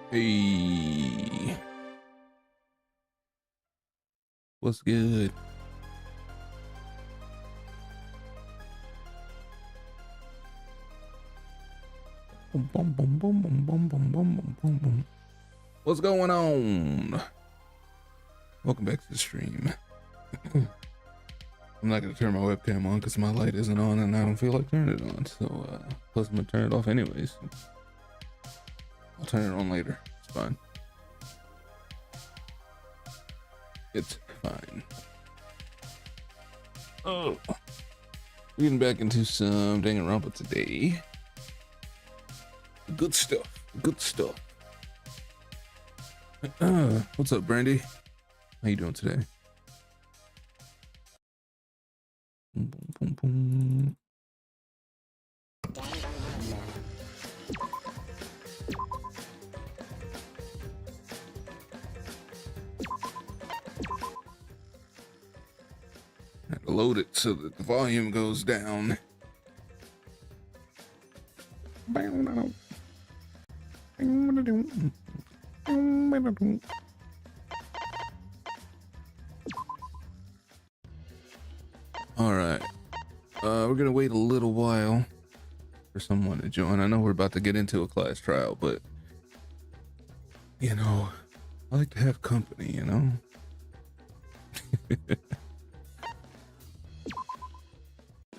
Hey, what's good? Boom, boom, boom, boom, boom, boom, boom, boom, boom, boom. What's going on? Welcome back to the stream. I'm not gonna turn my webcam on because my light isn't on and I don't feel like turning it on. So, plus I'm gonna turn it off anyways. I'll turn it on later. It's fine. It's fine. Oh, we're getting back into some Danganronpa today. Good stuff. Good stuff. What's up, Brandy? How you doing today? Boom, boom, boom. I had to load it so that the volume goes down. All right. We're gonna wait a little while for someone to join. I know we're about to get into a class trial, but you know, I like to have company, you know?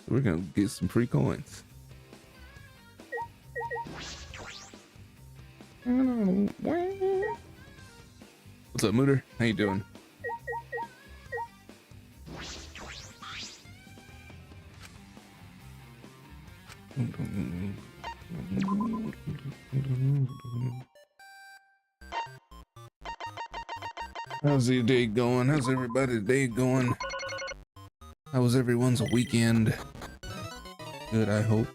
We're gonna get some free coins. What's up, Mooter? How you doing? How's your day going? How's everybody's day going? How was everyone's weekend? Good, I hope.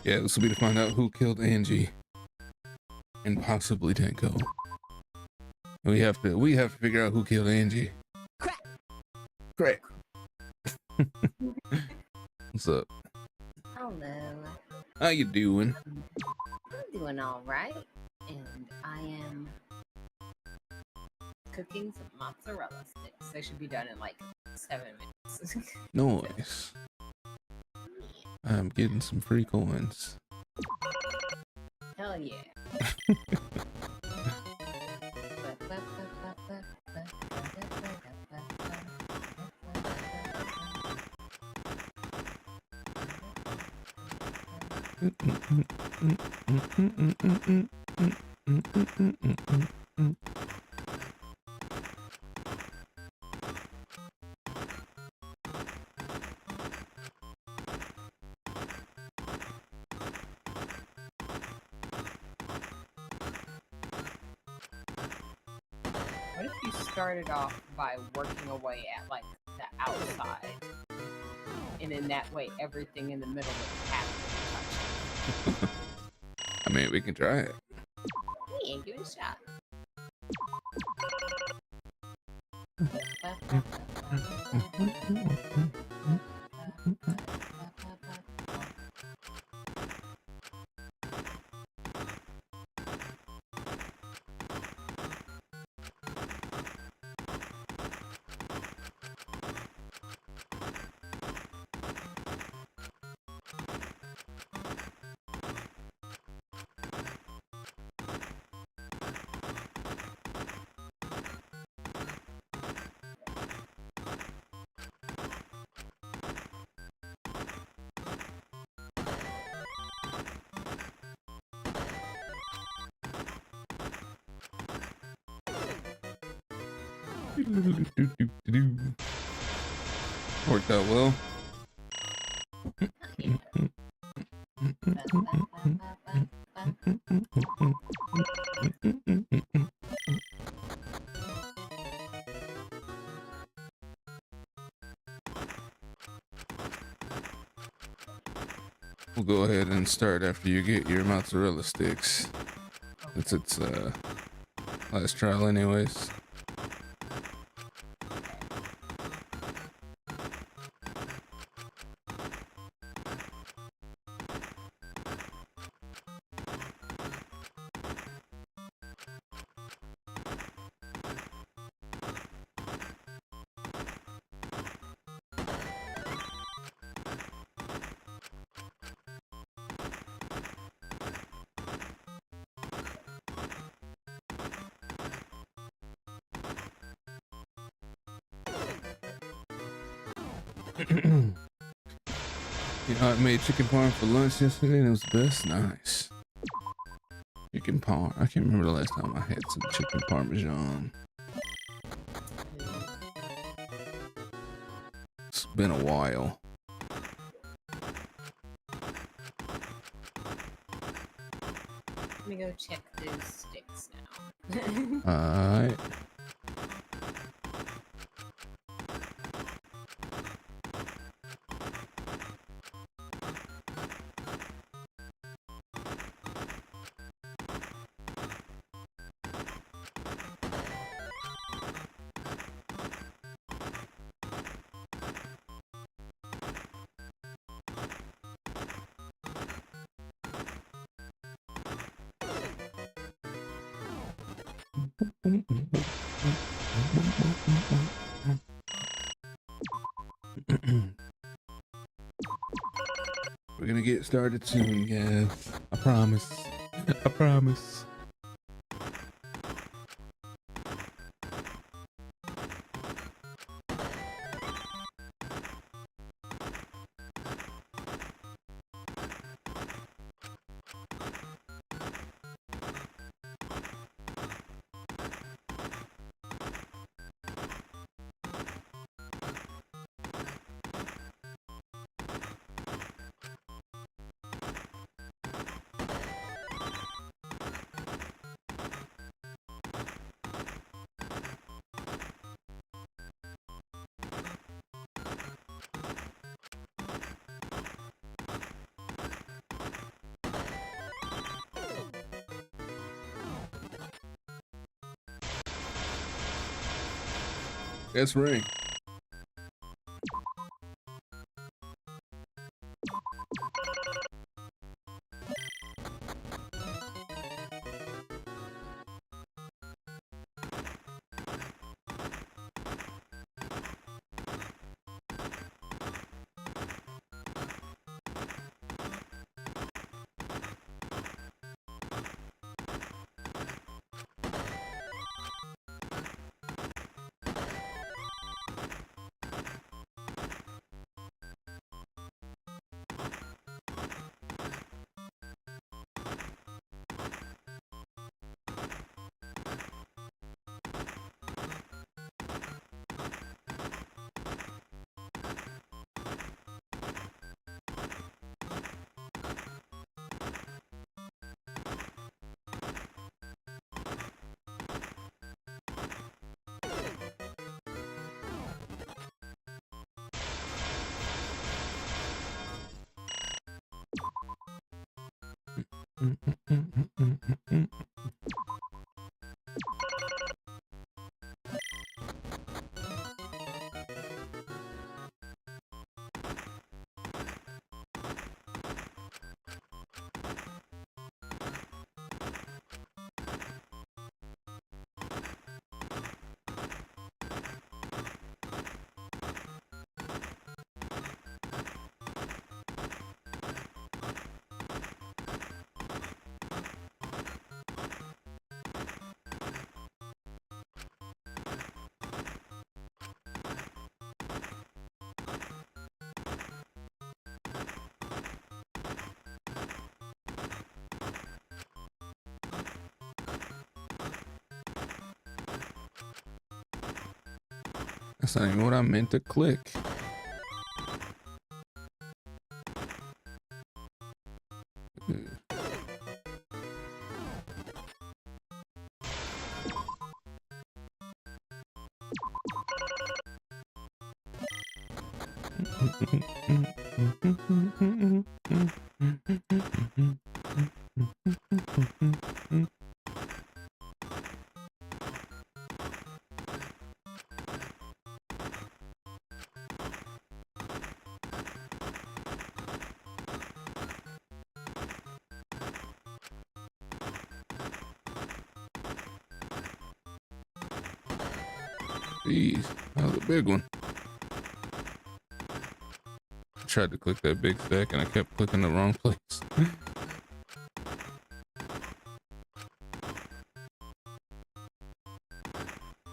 Yeah, this will be to find out who killed Angie and possibly Tanko. We have to figure out who killed Angie. Crack. What's up? Hello. How you doing? I'm doing all right, and I am cooking some mozzarella sticks. They should be done in like 7 minutes. Nice. I'm getting some free coins. Hell yeah. What if you started off by working away at like the outside, and in that way everything in the middle would have to be touching? I mean, we can try it. Yeah, give it a shot. Worked out well. We'll go ahead and start after you get your mozzarella sticks. It's last trial anyways. You know, I made chicken parm for lunch yesterday and it was the best. Nice. Chicken parm. I can't remember the last time I had some chicken parmesan. It's been a while. Let me go check those sticks now. Alright. We're gonna get started soon, guys. I promise. I promise. That's right. That's not even what I meant to click. Jeez, that was a big one. I tried to click that big stack and I kept clicking the wrong place.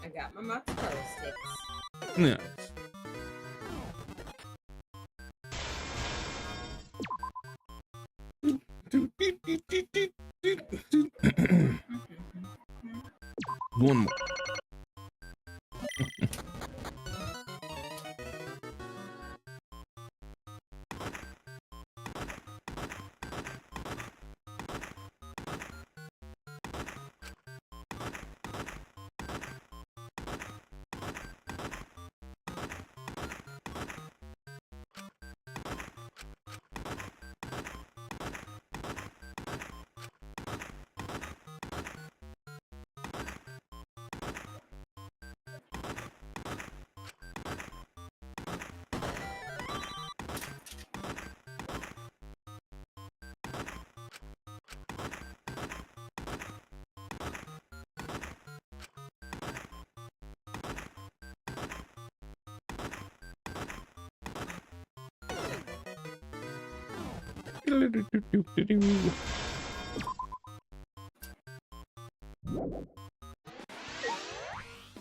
I got my mozzarella sticks. Nice. One more.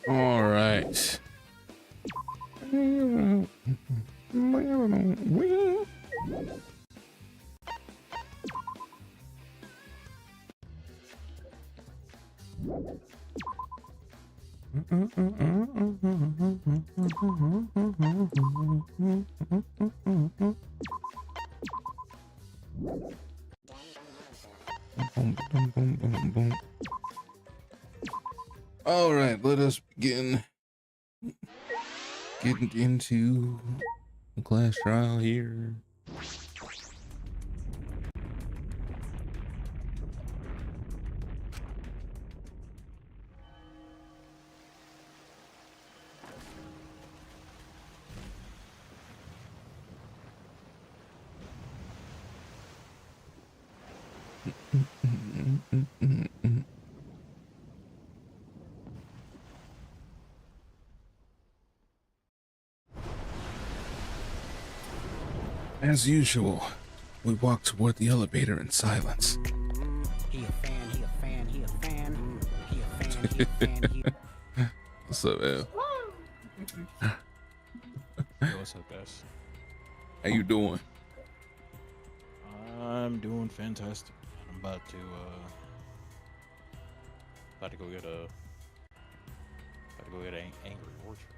All right. All right, let us begin getting into the class trial here. As usual, we walk toward the elevator in silence. He a fan, he a fan, he a fan, he a fan, he a fan, What's up, Al? Yo, what's up, guys? How you doing? I'm doing fantastic. I'm about to go get an angry orchard.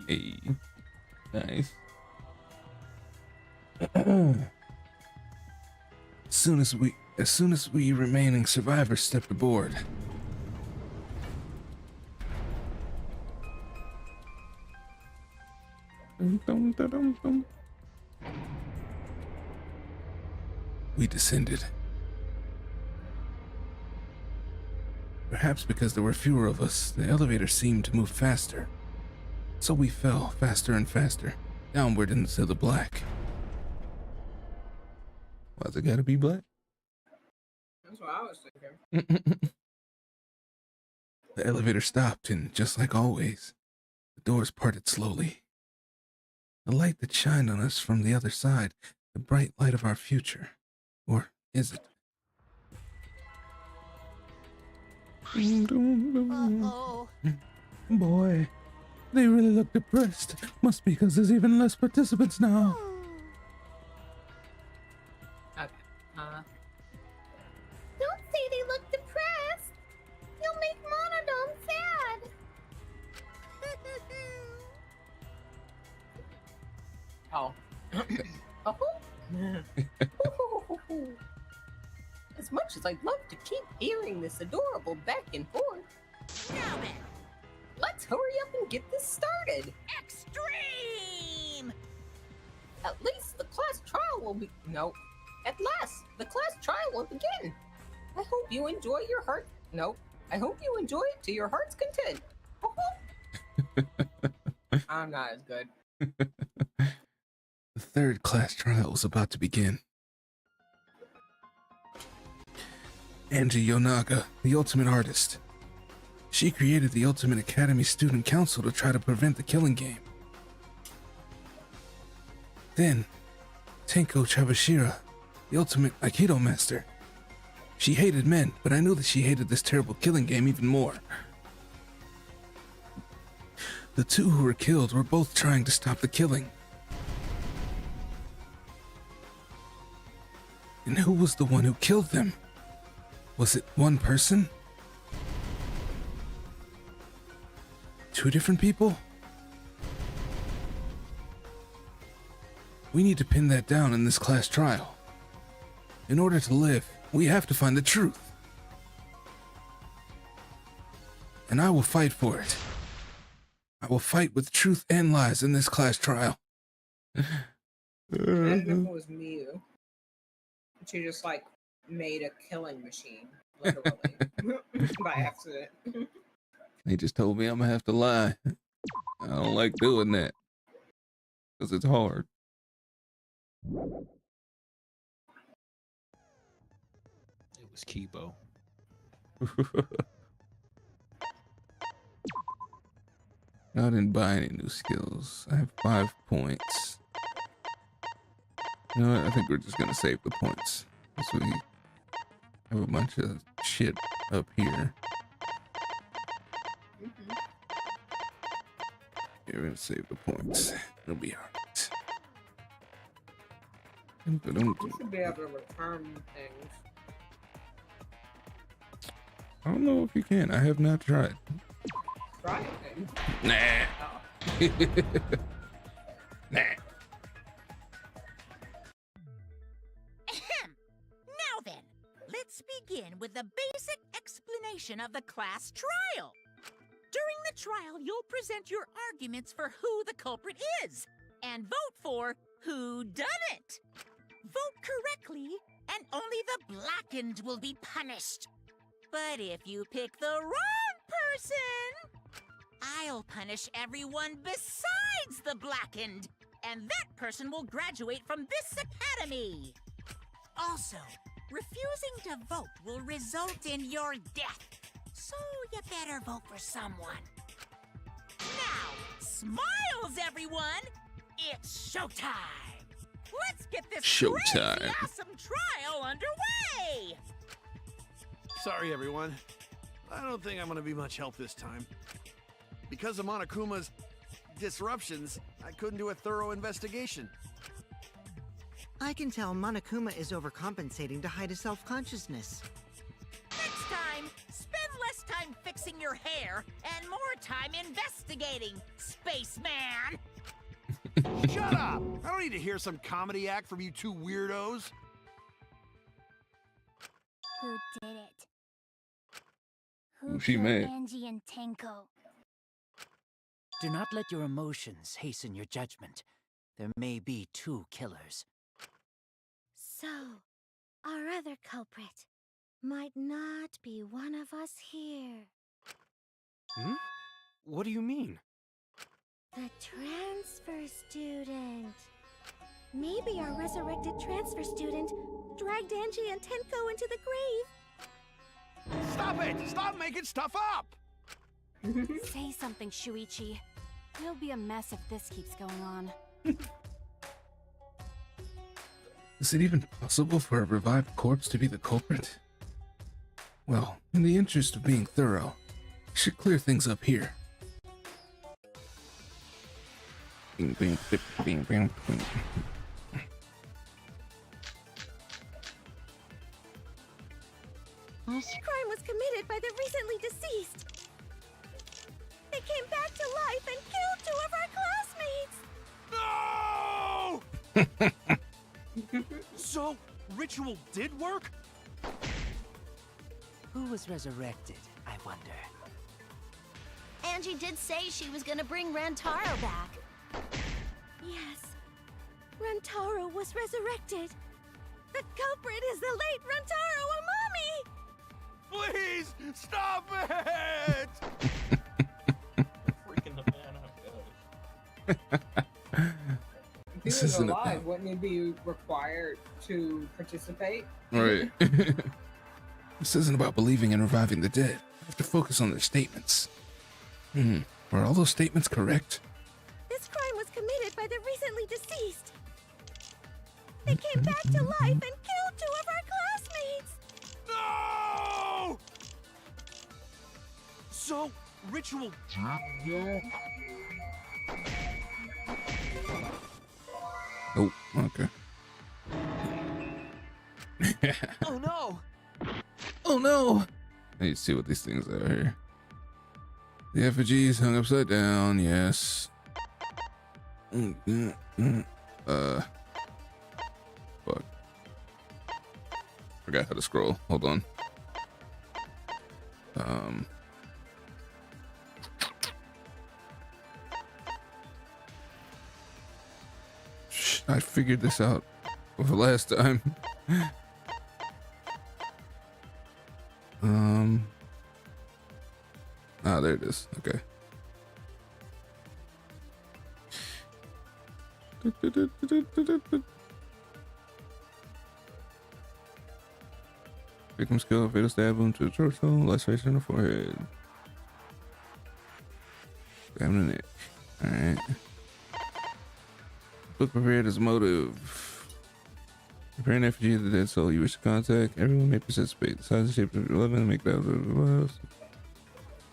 Hey, nice. As soon as we remaining survivors step aboard, we descended. Perhaps because there were fewer of us, the elevator seemed to move faster. So we fell faster and faster, downward into the black. Why's it gotta be black? That's what I was thinking. The elevator stopped, and just like always, the doors parted slowly. The light that shined on us from the other side, the bright light of our future. Or is it? Uh-oh. Boy, they really look depressed. Must be because there's even less participants now. Okay. Don't say they look depressed. You'll make Monodome sad. Oh. As much as I'd love to keep hearing this adorable back and forth, Now then, let's hurry up and get this started. extreme! At least the class trial will be. No. At last, the class trial will begin. I hope you enjoy your heart. No. I hope you enjoy it to your heart's content. I'm not as good. The third class trial was about to begin. Angie Yonaga, the ultimate artist. She created the Ultimate Academy Student Council to try to prevent the killing game. Then, Tenko Chabashira, the ultimate Aikido master. She hated men, but I knew that she hated this terrible killing game even more. The two who were killed were both trying to stop the killing. And who was the one who killed them? Was it one person? Two different people? We need to pin that down in this class trial. In order to live, we have to find the truth. And I will fight for it. I will fight with truth and lies in this class trial. Imagine if it was Miyu. She just like made a killing machine, literally, by accident. They just told me I'm gonna have to lie. I don't like doing that. Because it's hard. It was Kibo. I didn't buy any new skills. I have 5 points. You know what? I think we're just gonna save the points. So we have a bunch of shit up here. Yeah, we're gonna save the points. It'll be alright. You should be able to return things. I don't know if you can. I have not tried. Try it then. Nah. Oh. Nah. Ahem. Now then, let's begin with the basic explanation of the class trial. During the trial, you'll present your arguments for who the culprit is, and vote for who done it. Vote correctly, and only the blackened will be punished. But if you pick the wrong person, I'll punish everyone besides the blackened, and that person will graduate from this academy. Also, refusing to vote will result in your death, so you better vote for someone. Now, smiles, everyone! It's showtime! Let's get this Showtime. crazy awesome trial underway! Sorry, everyone. I don't think I'm gonna be much help this time. Because of Monokuma's disruptions, I couldn't do a thorough investigation. I can tell Monokuma is overcompensating to hide his self-consciousness. Next time, spend less time fixing your hair and more time investigating, spaceman! Shut up! I don't need to hear some comedy act from you two weirdos. Who did it? Who she killed made? Angie and Tenko? Do not let your emotions hasten your judgment. There may be 2 killers. So, our other culprit might not be one of us here. Hmm? What do you mean? The transfer student. Maybe our resurrected transfer student dragged Angie and Tenko into the grave. Stop it! Stop making stuff up! Say something, Shuichi. It'll be a mess if this keeps going on. Is it even possible for a revived corpse to be the culprit? Well, in the interest of being thorough, I should clear things up here. Bing, bing, bing, bing, bing, bing. This crime was committed by the recently deceased. They came back to life and killed 2 of our classmates. No! So, ritual did work? Who was resurrected, I wonder? Angie did say she was gonna bring Rantaro back. Yes. Rantaro was resurrected. The culprit is the late Rantaro Amami! Please, stop it! Freaking the man out, guys. If he This was isn't alive, wouldn't he be required to participate? Right. This isn't about believing in reviving the dead. You have to focus on their statements. Were all those statements correct? This crime was committed by the recently deceased. They came back to life and killed 2 of our classmates! No! So, ritual. Oh, okay. Oh no! Oh no! I need to see what these things are here. The effigies hung upside down, yes. Fuck. Forgot how to scroll. Hold on. I figured this out for the last time. There it is. Okay. Victim skill, fatal stab wound to the torso, laceration in the forehead. Stab in the neck. Alright. Book prepared as a motive. Prepare an effigy of the dead soul you wish to contact. Everyone may participate. The size and shape of 11, make that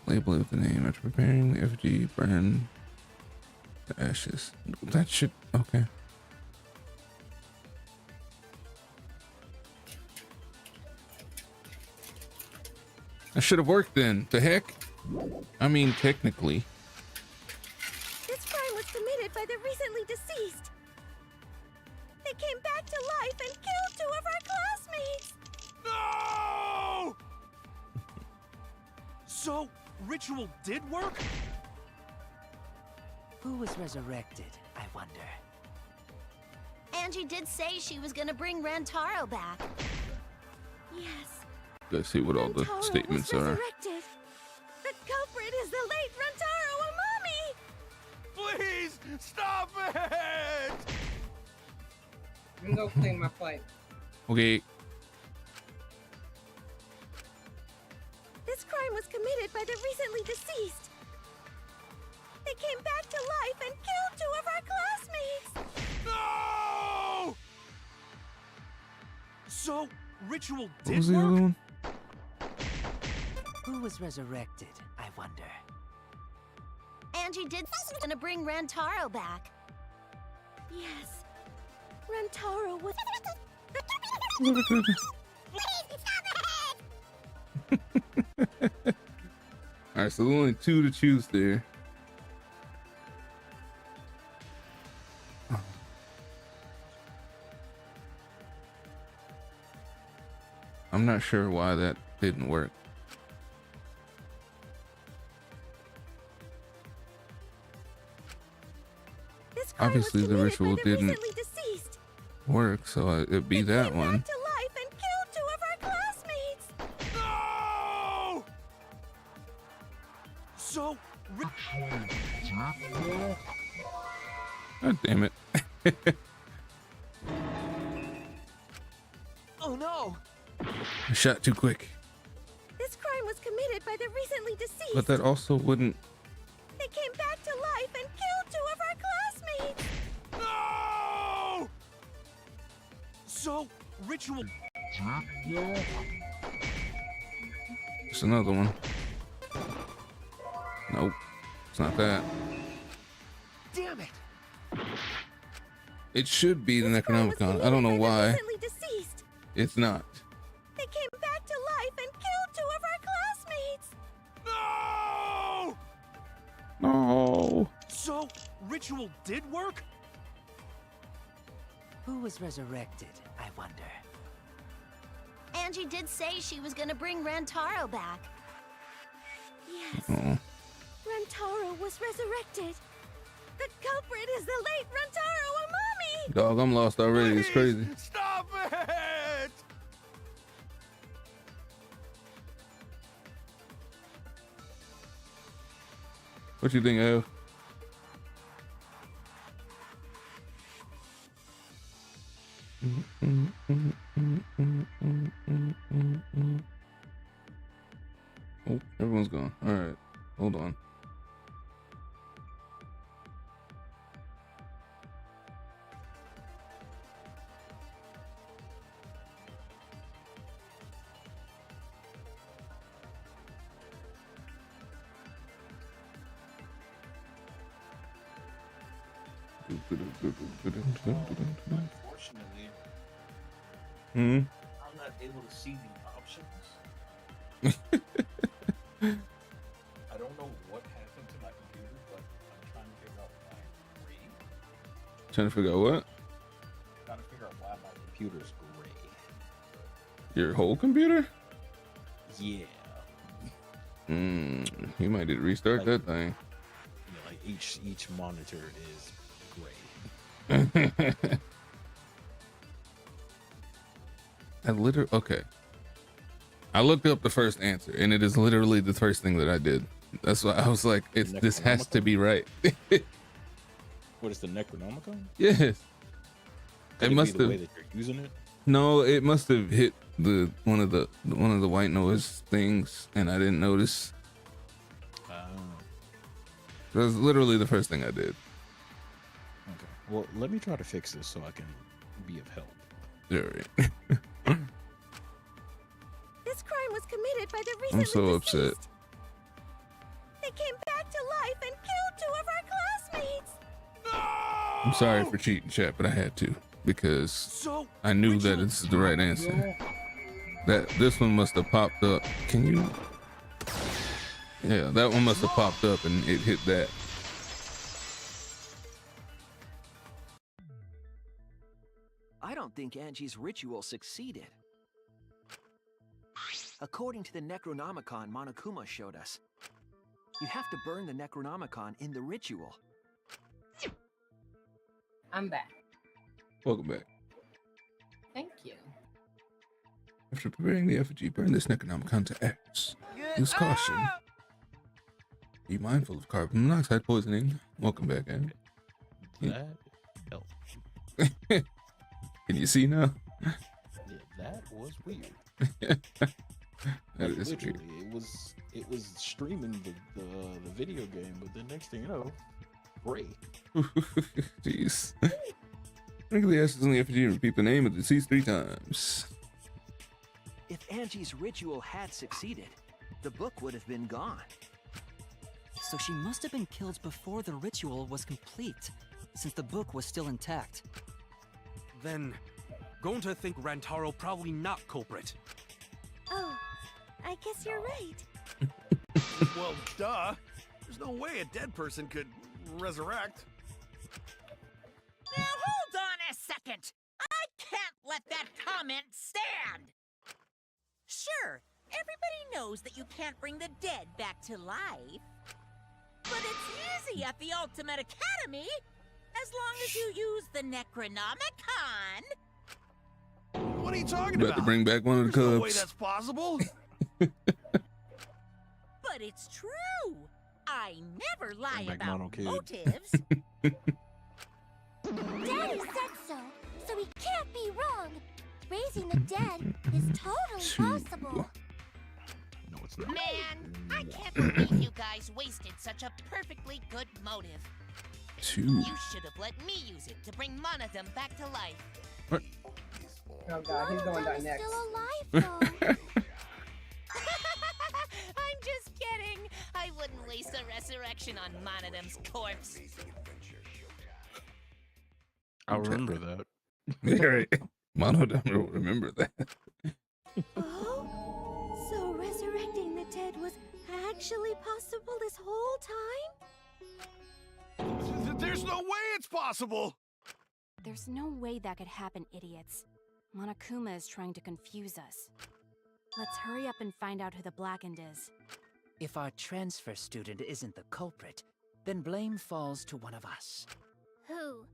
label it with the name. After preparing the effigy, burn the ashes. That should, okay. That should have worked then. The heck? I mean, technically. This crime was committed by the recently deceased. They came back to life and killed 2 of our classmates! No! So, ritual did work? Who was resurrected, I wonder? Angie did say she was gonna bring Rantaro back. Yes. Let's see what all the Rantaro statements was are. resurrected. The culprit is the late Rantaro Amami! Please, stop it! I'm gonna go clean my plate. Okay. This crime was committed by the recently deceased. They came back to life and killed 2 of our classmates! No! So, ritual What did was the other work? one? Who was resurrected, I wonder? Angie did say she was gonna bring Rantaro back. Yes. Rantaro was... Alright, so there's only 2 to choose there. I'm not sure why that didn't work. This crime Obviously, was the committed by ritual the didn't recently deceased. work, so it'd be They that came one. back to life and killed 2 of our classmates! No! So, God damn it. oh no! I shot too quick. This crime was committed by the recently deceased. But that also wouldn't. They came back to life and killed 2 of our classmates! No! So, ritual. It's another one. Nope. It's not that. Damn it! It should be the This crime was Necronomicon. I don't know committed by the why. recently deceased. It's not. They came back to life and killed 2 of our classmates! No! No. So, ritual did work? Who was resurrected, I wonder? Angie did say she was gonna bring Rantaro back. Yes. Rantaro was resurrected. The culprit is the late Rantaro Amami! Dog, I'm lost already. It's crazy. Stop it! What you think, Al? Oh, everyone's gone. All right, hold on. Unfortunately, Hmm. I'm not able to see the options. I don't know what happened to my computer, but I'm trying to figure out why it's gray. Trying to figure out what? Trying to figure out why my computer's gray. Your whole computer? Yeah. You might need to restart Like- that thing. You know, like each monitor is gray. Okay. I looked up the first answer, and it is literally the first thing that I did. That's why I was like, this has to be right. What is the Necronomicon? Yes. Could It must be the have. way that you're using it. No, it must have hit the one of the white noise things, and I didn't notice. That was literally the first thing I did. Okay. Well, let me try to fix this so I can be of help. All right. This crime was committed by the I'm recently so deceased. upset. They came back to life and killed 2 of our classmates. I'm sorry for cheating, chat, but I had to because I knew that this is the right answer. That this one must have popped up. Can you? Yeah, that one must have popped up and it hit that. I don't think Angie's ritual succeeded. According to the Necronomicon Monokuma showed us, you have to burn the Necronomicon in the ritual. I'm back. Welcome back. Thank you. After preparing the effigy, burn this Necronomicon to ash. Use caution. Be mindful of carbon monoxide poisoning. Welcome back, Anne. That helped. Can you see now? Yeah, that was weird. That Like, is literally, weird. it was streaming the video game, but the next thing you know, gray. Jeez. Drink the ashes in the effigy and repeat the name of the deceased 3 times. If Angie's ritual had succeeded, the book would have been gone. So she must have been killed before the ritual was complete, since the book was still intact. Then, going to think Rantaro probably not culprit. Oh, I guess you're right. Well, duh. There's no way a dead person could resurrect. Now hold on a second! I can't let that comment stand! Sure, everybody knows that you can't bring the dead back to life. But it's easy at the Ultimate Academy, as long as you use the Necronomicon. What are you talking About about? to bring back one of the There's no way cubs. that's possible. But it's true! I never lie Bring back about Mono Kid. motives. Daddy said so, so he can't be wrong. Raising the dead is totally possible. No, it's not. Man, I can't believe you guys wasted such a perfectly good motive. 2. You should have let me use it to bring Monodum back to life. Oh god, he's going down next. Still alive, though. I'm just kidding. I wouldn't waste a resurrection on Monodum's corpse. I'll remember that. Right. Mono don't remember that. Oh? So resurrecting the dead was actually possible this whole time? There's no way it's possible. There's no way that could happen, idiots. Monokuma is trying to confuse us. Let's hurry up and find out who the Blackened is. If our transfer student isn't the culprit, then blame falls to one of us. Who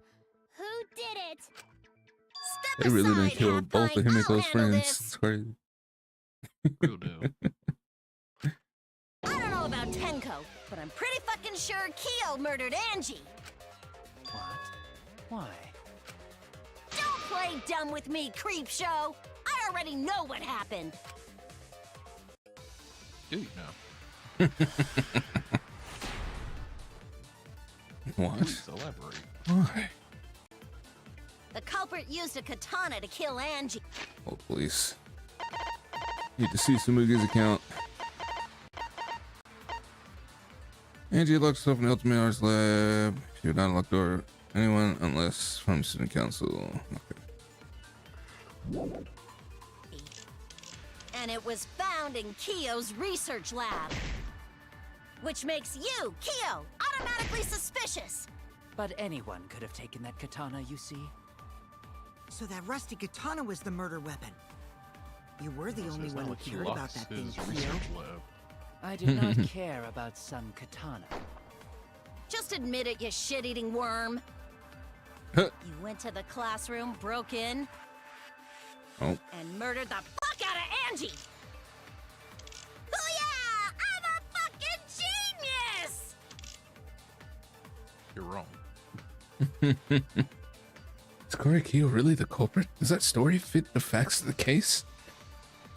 did it? They really didn't kill both of Himiko's friends. It's crazy. Real deal. I don't know about Tenko, but I'm pretty fucking sure Kyo murdered Angie. What? Why? Don't play dumb with me, creep show. I already know what happened. Do you know? What? Please elaborate. Why? The culprit used a katana to kill Angie. Oh, police. Need to see Samugi's account. Angie locked herself in the Ultimate Arts Lab. She would not unlock door anyone unless from student council. Okay. And it was found in Kyo's research lab. Which makes you, Kyo, automatically suspicious. But anyone could have taken that katana, you see. So that rusty katana was the murder weapon. You were the only one who cared about that thing, Kyo. I did not care about some katana. Just admit it, you shit-eating worm. Huh. You went to the classroom, broke in, Oh. and murdered the fuck out of Angie! Booyah! I'm a fucking genius! You're wrong. Is Kyo really the culprit? Does that story fit the facts of the case?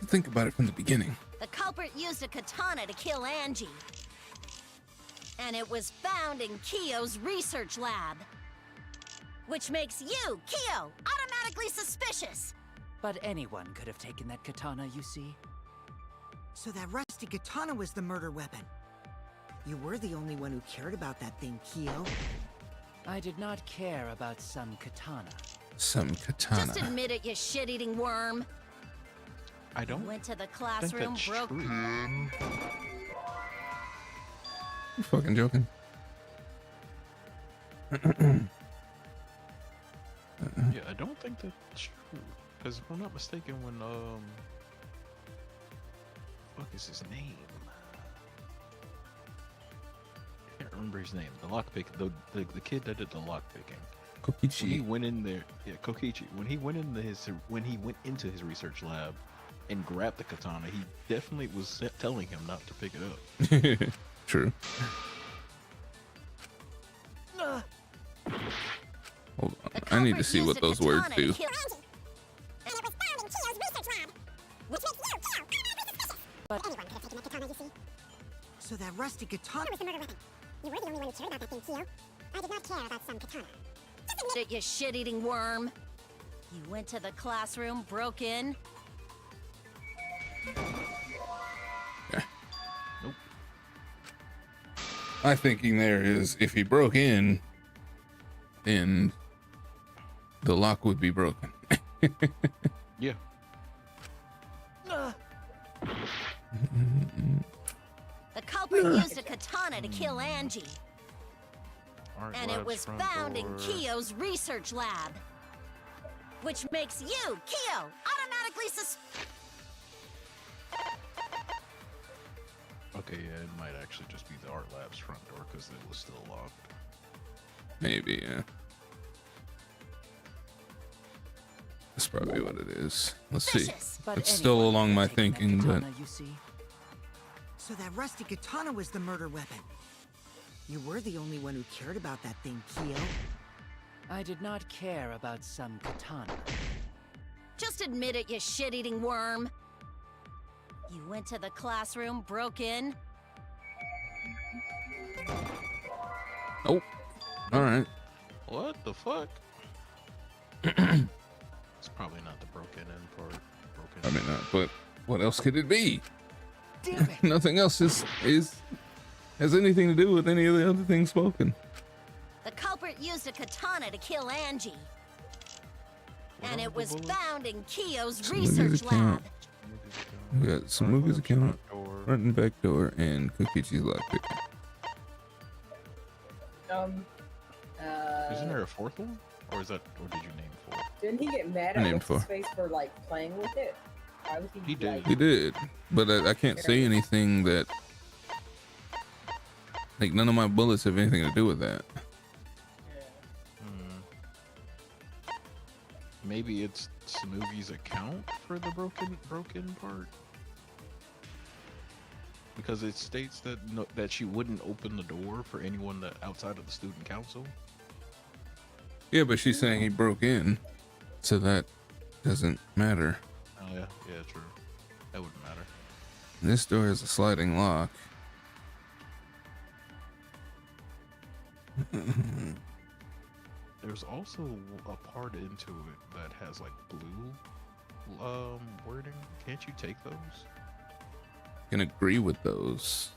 Think about it from the beginning. The culprit used a katana to kill Angie. And it was found in Kyo's research lab. Which makes you, Kyo, automatically suspicious. But anyone could have taken that katana, you see. So that rusty katana was the murder weapon. You were the only one who cared about that thing, Kyo. I did not care about some katana. Some katana. Just admit it, you shit-eating worm. I don't Went to the classroom, broke. You fucking joking? Yeah, I don't think that's true. Because if I'm not mistaken, when fuck is his name? I can't remember his name. The lockpick, the kid that did the lockpicking. Kokichi. When he went in there, yeah, Kokichi. When he went into his research lab and grabbed the katana, he definitely was telling him not to pick it up. True. Hold on. I need to see what those words do. So that rusty katana was the murder weapon. You were the only one who cared about that thing, Kyo. I did not care about some katana. Just admit it, you shit-eating worm. You went to the classroom, broke in. Okay. Nope. My thinking there is if he broke in, then the lock would be broken. Yeah. The culprit used a katana to kill Angie. Art And it labs was front found in door. Kyo's research lab. Which makes you, Kyo, automatically Okay, yeah, it might actually just be the art lab's front door because it was still locked. Maybe, yeah. That's probably what it is. Let's see. But It's still anyone along could my have taken that thinking, but katana, you see. So that rusty katana was the murder weapon. You were the only one who cared about that thing, Kyo. I did not care about some katana. Just admit it, you shit-eating worm. You went to the classroom, broke in. oh, all right. What the fuck? It's probably not the broken in part. I mean, but what else could it be? Damn it. Nothing else has anything to do with any of the other things spoken. The culprit used a katana to kill Angie. And it was found in Kyo's Samugi's research lab. account. We got Samugi's account, front and back door, and Kokichi's lockpick. Isn't there a fourth one? Or is that, or did you name 4? Didn't he get mad I at named what's his 4. face for like playing with it? Why was He did. like, He did, but I can't say anything that, like, none of my bullets have anything to do with that. Maybe it's Smoothie's account for the broken part, because it states that that she wouldn't open the door for anyone that outside of the student council. Yeah, but she's saying he broke in, so that doesn't matter. Oh yeah, true. That wouldn't matter. This door is a sliding lock. There's also a part into it that has like blue wording. Can't you take those? Can agree with those,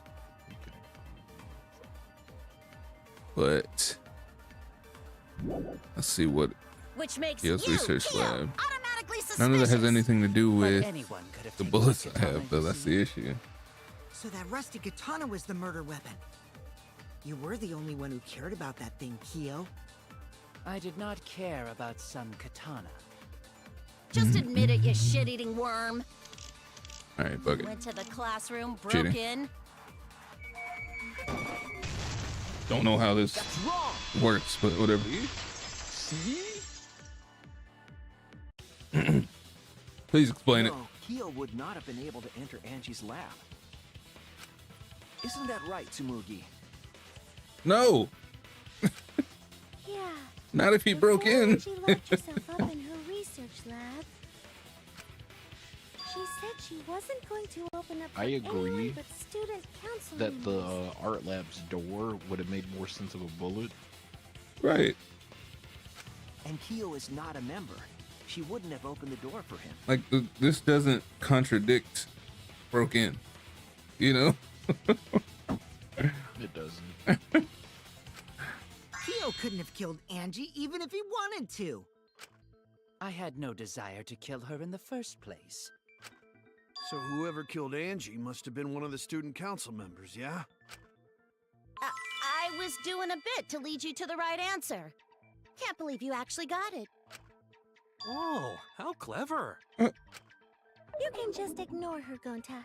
but let's see what Which makes Kyo's you, research Kyo, lab. automatically suspicious. None of that has anything to do with anyone could have the taken bullets the I katana, have, though. you That's see. the issue. So that rusty katana was the murder weapon. You were the only one who cared about that thing, Kyo. I did not care about some katana. Just admit it, you shit-eating worm. All right, fuck it. Went to the classroom, broke Cheating. in. Don't know how this works, but whatever. See? Please explain it. No, Kyo would not have been able to enter Angie's lab. Isn't that right, Tsumugi? No, Yeah. not if he broke in. She locked herself up in her research lab. She said she wasn't going to open up for I agree anyone but student council that the members. art lab's door would have made more sense of a bullet. Right. And Kyo is not a member. She wouldn't have opened the door for him. Like, this doesn't contradict broke in, you know? It doesn't. Kyo couldn't have killed Angie even if he wanted to. I had no desire to kill her in the first place. So whoever killed Angie must have been one of the student council members, yeah? I was doing a bit to lead you to the right answer. Can't believe you actually got it. Oh, how clever. You can just ignore her, Gonta.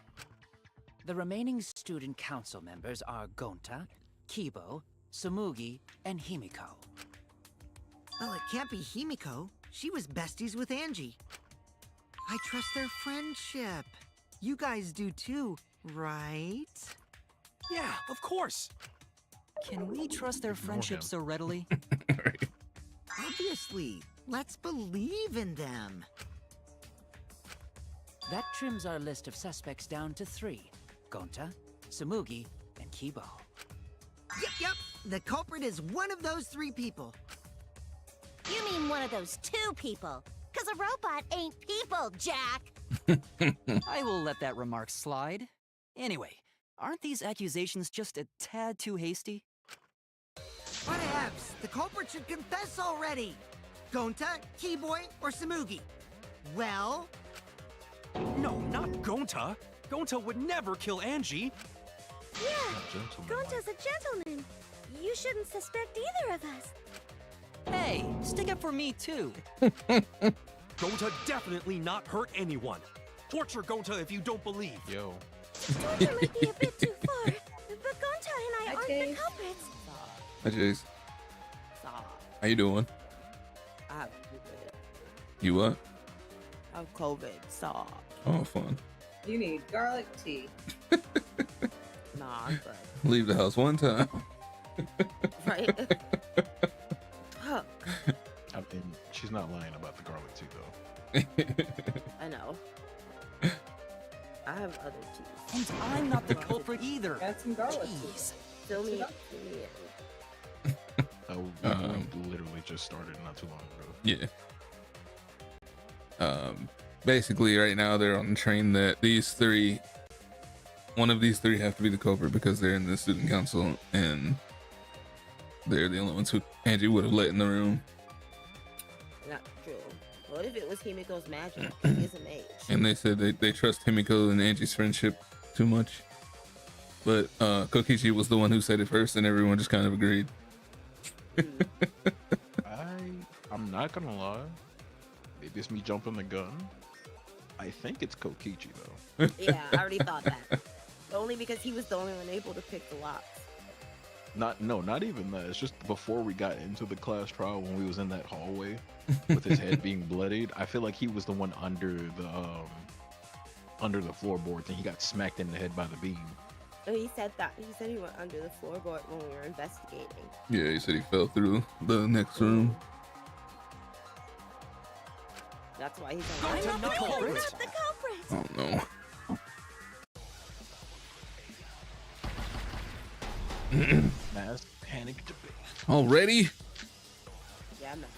The remaining student council members are Gonta, Kibo, Tsumugi, and Himiko. Well, it can't be Himiko. She was besties with Angie. I trust their friendship. You guys do too, right? Yeah, of course. Can we trust their friendship so readily? Obviously. Let's believe in them. That trims our list of suspects down to 3. Gonta, Tsumugi, and Kibo. Yep. The culprit is one of those 3 people. You mean one of those 2 people? Because a robot ain't people, Jack! I will let that remark slide. Anyway, aren't these accusations just a tad too hasty? Whatevs. The culprit should confess already. Gonta, Keyboy, or Tsumugi? Well? No, not Gonta. Gonta would never kill Angie. Yeah, Gonta's a gentleman. You shouldn't suspect either of us. Hey, stick up for me too. Gonta definitely not hurt anyone. Torture Gonta if you don't believe. Yo. Torture might be a bit too far, but Gonta and I aren't the culprits. Hi, Jace. Stop. How you doing? I have COVID. You what? I have COVID. Stop. Oh, fun. You need garlic tea. Nah, I'm good. Leave the house one time. Right? Huh. I mean, she's not lying about the garlic tea, though. I know. I have other teas. And I'm not the culprit either. Add some garlic. Jeez. Fill me in. Oh, we literally just started not too long ago. Yeah. Basically, right now they're on the train that one of these three have to be the culprit because they're in the student council and they're the only ones who Angie would have let in the room. Not true. What if it was Himiko's magic? He is a mage. And they said they trust Himiko and Angie's friendship too much. But Kokichi was the one who said it first and everyone just kind of agreed. I'm I'm not gonna lie. Maybe it's me jumping the gun. I think it's Kokichi though. Yeah, I already thought that. Only because he was the only one able to pick the locks. Not even that. It's just before we got into the class trial when we was in that hallway with his head being bloodied. I feel like he was the one under the floorboards and he got smacked in the head by the beam. Oh, he said that. He said he went under the floorboard when we were investigating. Yeah, he said he fell through the next room. That's why he's I'm on not the culprit. Not the culprit. Oh no. Mass panic debate. Already? Yeah, man.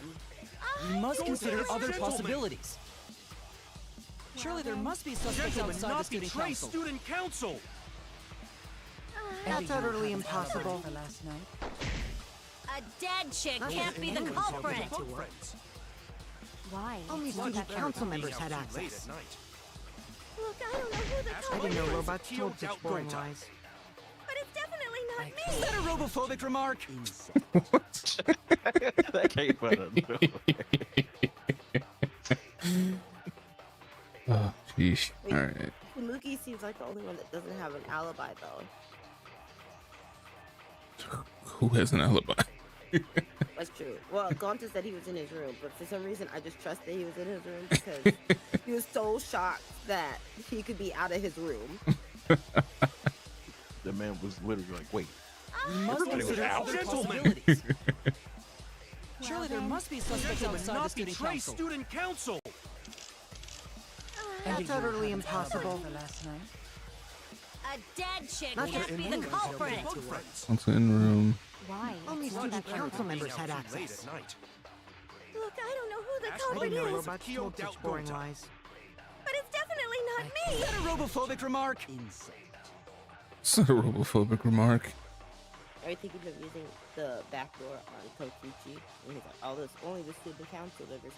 You must consider other possibilities. Surely there must be suspects outside the student council. Student council. That's utterly impossible. Last night. A dead chick can't be the culprit. Why? Only student council members had access. Look, I don't know who the I culprit didn't know is. robots told such boring lies. But it's definitely not me. Is that a robophobic remark? That came out of nowhere. Oh, jeez. All right. Funuki seems like the only one that doesn't have an alibi, though. Who has an alibi? That's true. Well, Gonta said he was in his room, but for some reason I just trust that he was in his room because he was so shocked that he could be out of his room. The man was literally like, wait. You must consider other possibilities. Surely there must be suspects outside the student council. Student council. That's utterly impossible. Last night. A dead chick can't be the culprit. What's in room? Why? Only student council members had access. Look, I don't know who the I culprit didn't know is. robots told such boring lies. But it's definitely not me. Is that a robophobic remark? It's not a robophobic remark. Are you thinking of using the back door on Kokichi? And he's like, all this, only the student council members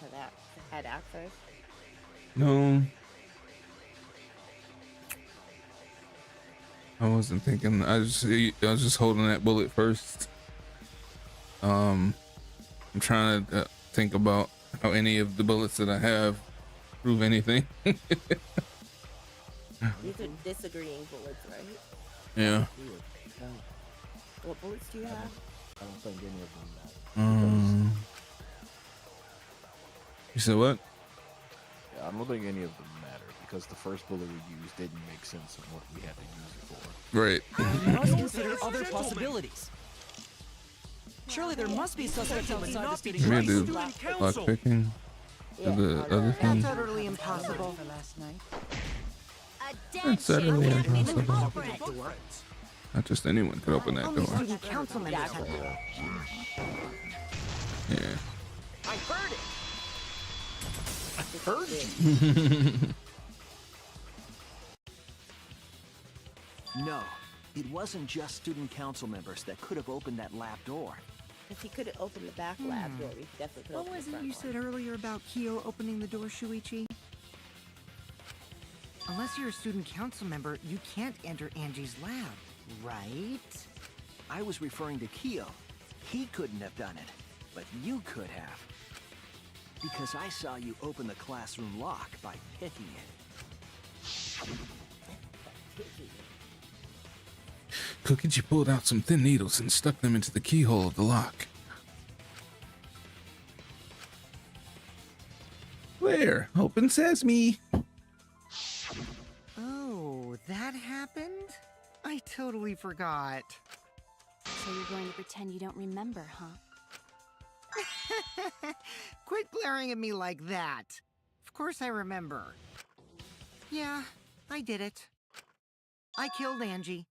had access. No. I wasn't thinking. I was just holding that bullet first. I'm trying to think about how any of the bullets that I have prove anything. These are disagreeing bullets, right? Yeah. What bullets do you have? I don't think any of them matter. You said what? Yeah, I don't think any of them matter because the first bullet we used didn't make sense of what we had to use it for. Right. You must consider other possibilities. Surely there must be suspects outside the student Maybe council. do lock picking. The other thing. That's utterly impossible. Last night. A dead That's chick utterly can't be the impossible. culprit. Not just anyone could open that Only door. student council members had access. Yeah. I heard it. I heard you. No, it wasn't just student council members that could have opened that lab door. If he could have opened the back lab door, we definitely could have What opened was the it front you one. said earlier about Kyo opening the door, Shuichi? Unless you're a student council member, you can't enter Angie's lab, right? I was referring to Kyo. He couldn't have done it, but you could have. Because I saw you open the classroom lock by picking it. Kokichi pulled out some thin needles and stuck them into the keyhole of the lock. There, open sesame. Oh, that happened? I totally forgot. So you're going to pretend you don't remember, huh? Quit glaring at me like that. Of course I remember. Yeah, I did it. I killed Angie.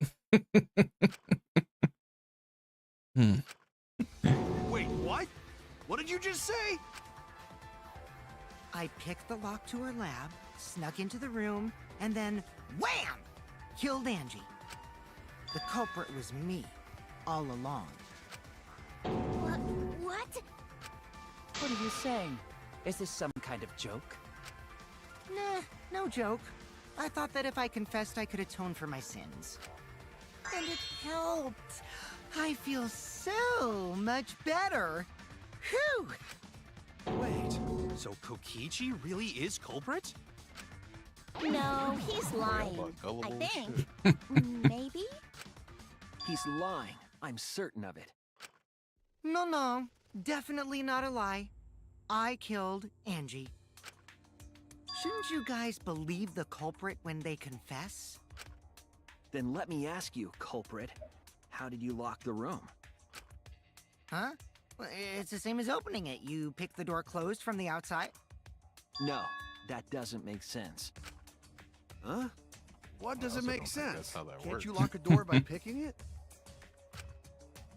Wait, what? What did you just say? I picked the lock to her lab, snuck into the room, and then wham! Killed Angie. The culprit was me, all along. What? What are you saying? Is this some kind of joke? Nah, no joke. I thought that if I confessed, I could atone for my sins. And it helped. I feel so much better. Whew! So Kokichi really is culprit? No, he's lying. I think. Maybe? He's lying. I'm certain of it. No, definitely not a lie. I killed Angie. Shouldn't you guys believe the culprit when they confess? Then let me ask you, culprit. How did you lock the room? Huh? Well, it's the same as opening it. You pick the door closed from the outside. No, that doesn't make sense. Huh? What doesn't make sense? Can't works. you lock a door by picking it?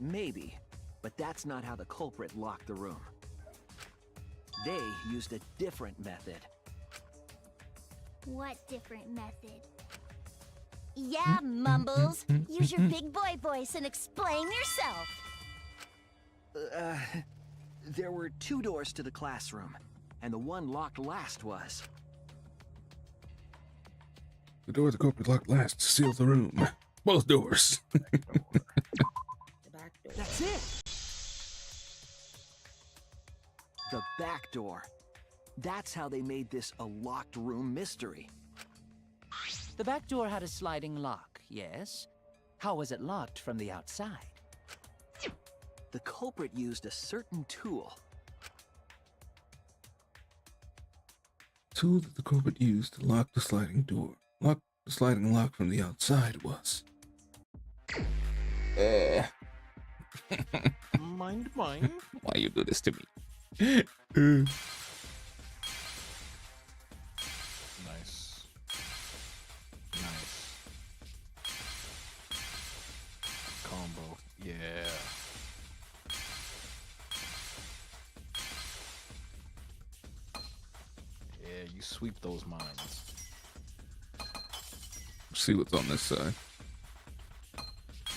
Maybe, but that's not how the culprit locked the room. They used a different method. What different method? Yeah, Mumbles. Use your big boy voice and explain yourself. There were 2 doors to the classroom, and the one locked last was... The door the culprit locked last seals the room. Both doors. The back door. That's it! The back door. That's how they made this a locked room mystery. The back door had a sliding lock, yes? How was it locked from the outside? The culprit used a certain tool. Tool that the culprit used to lock the sliding door. Lock the sliding lock from the outside was. Mind. Why you do this to me? Nice. Combo. Yeah. Yeah, you sweep those mines. See what's on this side.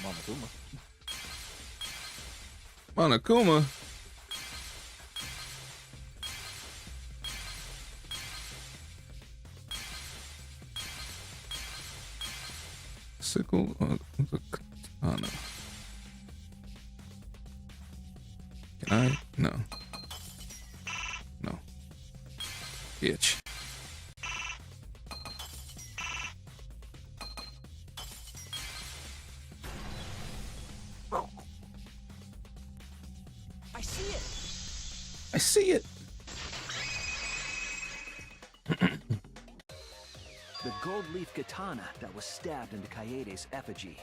Monokuma. Monokuma. Sickle or the katana? Can I? No. No. Bitch. I see it. I see it. The gold leaf katana that was stabbed into Kaede's effigy.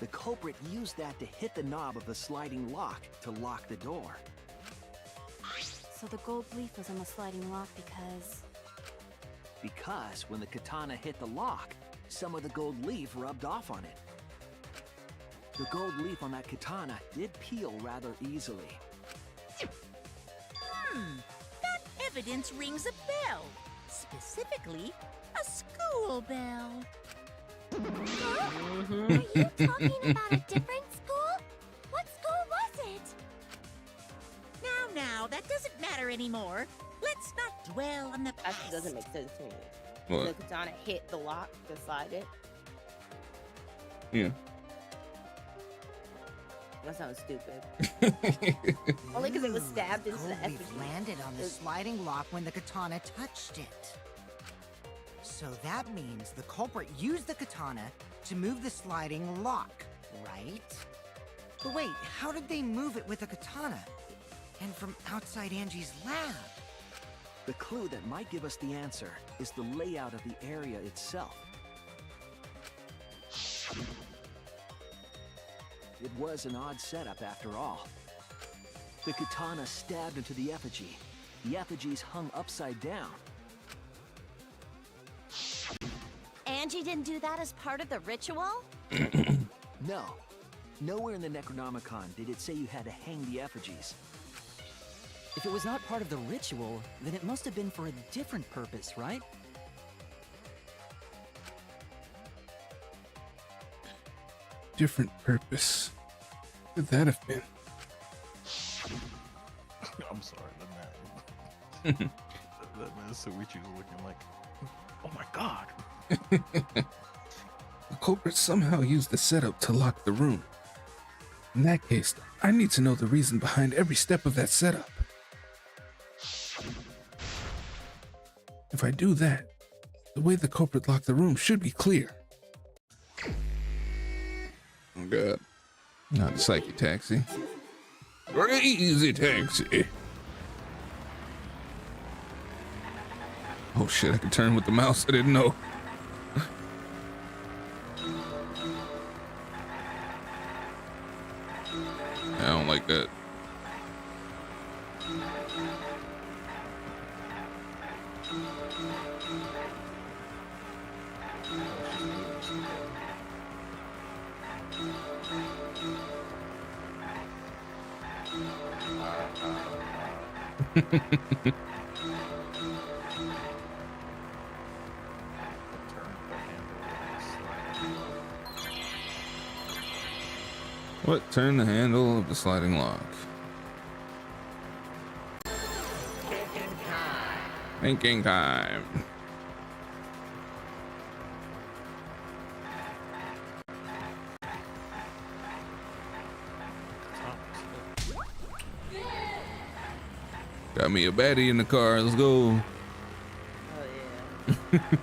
The culprit used that to hit the knob of the sliding lock to lock the door. So the gold leaf was on the sliding lock Because when the katana hit the lock, some of the gold leaf rubbed off on it. The gold leaf on that katana did peel rather easily. That evidence rings a bell. Specifically, a school bell. Huh? Are you talking about a different school? What school was it? Now, that doesn't matter anymore. Let's not dwell on the past. That doesn't make sense to me. What? The katana hit the lock beside it. Yeah. That sounds stupid. Only because it was stabbed into the Gold leaf effigy. landed on the sliding lock when the katana touched it. So that means the culprit used the katana to move the sliding lock, right? But wait, how did they move it with a katana? And from outside Angie's lab? The clue that might give us the answer is the layout of the area itself. It was an odd setup after all. The katana stabbed into the effigy. The effigies hung upside down. Angie didn't do that as part of the ritual? No. Nowhere in the Necronomicon did it say you had to hang the effigies. If it was not part of the ritual, then it must have been for a different purpose, right? Different purpose. What could that have been? I'm sorry, that man. That man Suichi's looking like, oh my god. The culprit somehow used the setup to lock the room. In that case, I need to know the reason behind every step of that setup. If I do that, the way the culprit locked the room should be clear. Oh god. Not the psyche taxi. Crazy taxi. Oh shit, I can turn with the mouse. I didn't know. I don't like that. What? Turn the handle of the sliding lock. Thinking time. Got me a baddie in the car. Let's go. Oh yeah.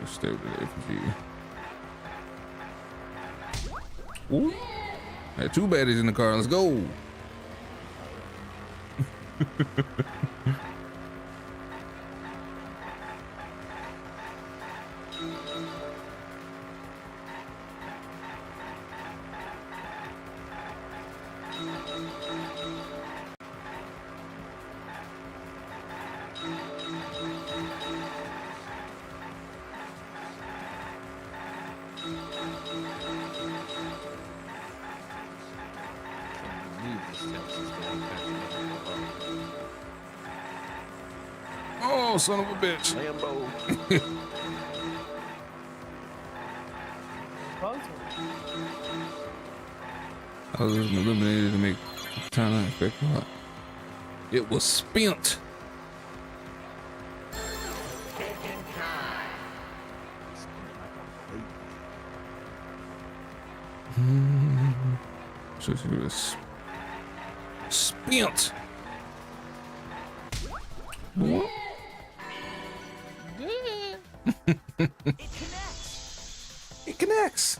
Stay with the FG. Ooh. Had two baddies in the car. Let's go. Oh, son of a bitch. Lambo. I was eliminated to make China effect. It was spent. So she was spent. What? It connects.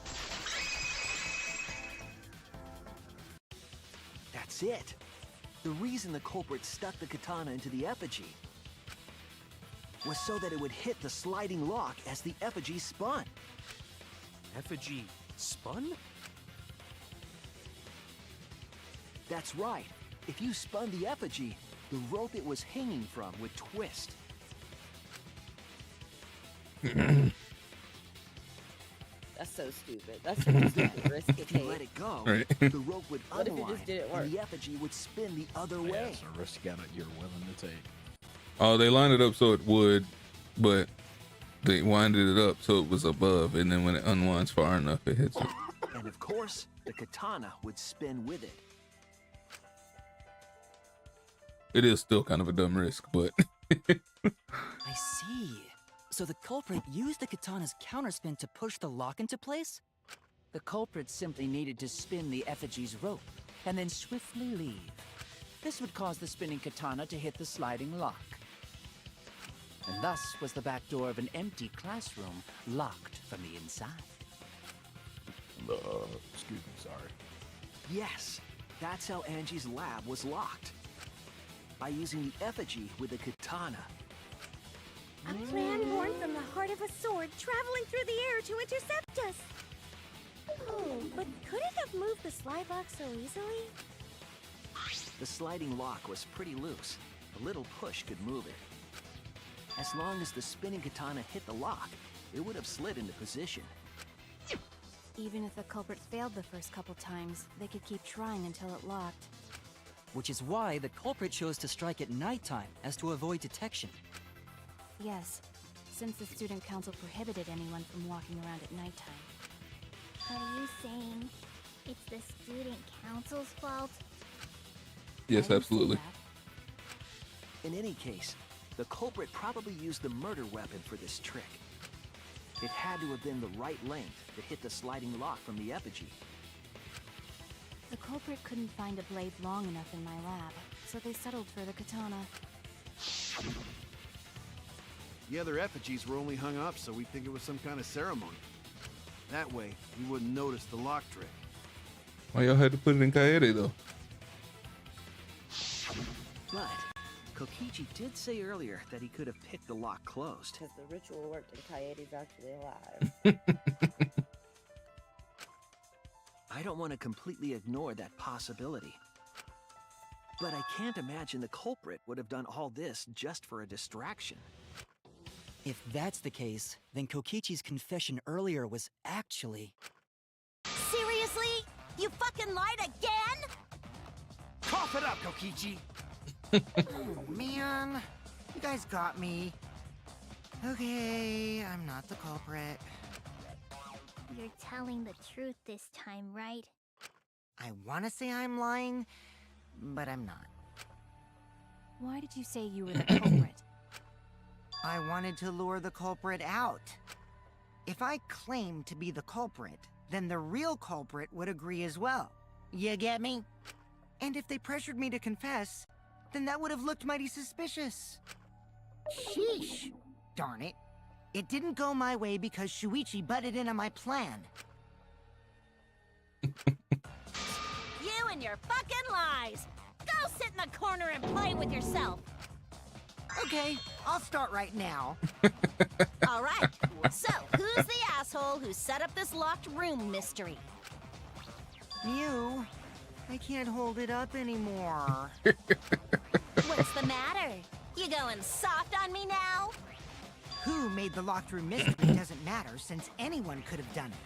That's it. The reason the culprit stuck the katana into the effigy was so that it would hit the sliding lock as the effigy spun. Effigy spun? That's right. If you spun the effigy, the rope it was hanging from would twist. That's so stupid. That's such a stupid risk to If you take. let it go, Right. the rope would What if it unwind just didn't work? and the effigy would spin the other way. That's a risk you're willing to take. Oh, they lined it up so it would, but they winded it up so it was above, and then when it unwinds far enough, it hits it. And of course, the katana would spin with it. It is still kind of a dumb risk, but I see. So the culprit used the katana's counterspin to push the lock into place? The culprit simply needed to spin the effigy's rope and then swiftly leave. This would cause the spinning katana to hit the sliding lock. And thus was the back door of an empty classroom locked from the inside. Excuse me, sorry. Yes, that's how Angie's lab was locked. By using the effigy with a katana. A plan born from the heart of a sword traveling through the air to intercept us. Oh, but could it have moved the slide lock so easily? The sliding lock was pretty loose. A little push could move it. As long as the spinning katana hit the lock, it would have slid into position. Even if the culprit failed the first couple times, they could keep trying until it locked. Which is why the culprit chose to strike at nighttime, as to avoid detection. Yes, since the student council prohibited anyone from walking around at nighttime. Are you saying it's the student council's fault? Yes, absolutely. In any case, the culprit probably used the murder weapon for this trick. It had to have been the right length that hit the sliding lock from the effigy. The culprit couldn't find a blade long enough in my lab, so they settled for the katana. The other effigies were only hung up so we'd think it was some kind of ceremony. That way, we wouldn't notice the lock trick. Why y'all had to put it in Kaede though? But Kokichi did say earlier that he could have picked the lock closed. Because the ritual worked and Kaede's actually alive. I don't want to completely ignore that possibility. But I can't imagine the culprit would have done all this just for a distraction. If that's the case, then Kokichi's confession earlier was actually... Seriously? You fucking lied again? Cough it up, Kokichi! Oh, man. You guys got me. Okay, I'm not the culprit. You're telling the truth this time, right? I want to say I'm lying, but I'm not. Why did you say you were the culprit? I wanted to lure the culprit out. If I claimed to be the culprit, then the real culprit would agree as well. You get me? And if they pressured me to confess, then that would have looked mighty suspicious. Sheesh. Darn it. It didn't go my way because Shuichi butted in on my plan. You and your fucking lies! Go sit in the corner and play with yourself! Okay, I'll start right now. Alright, so who's the asshole who set up this locked room mystery? You. I can't hold it up anymore. What's the matter? You going soft on me now? Who made the locked room mystery doesn't matter, since anyone could have done it.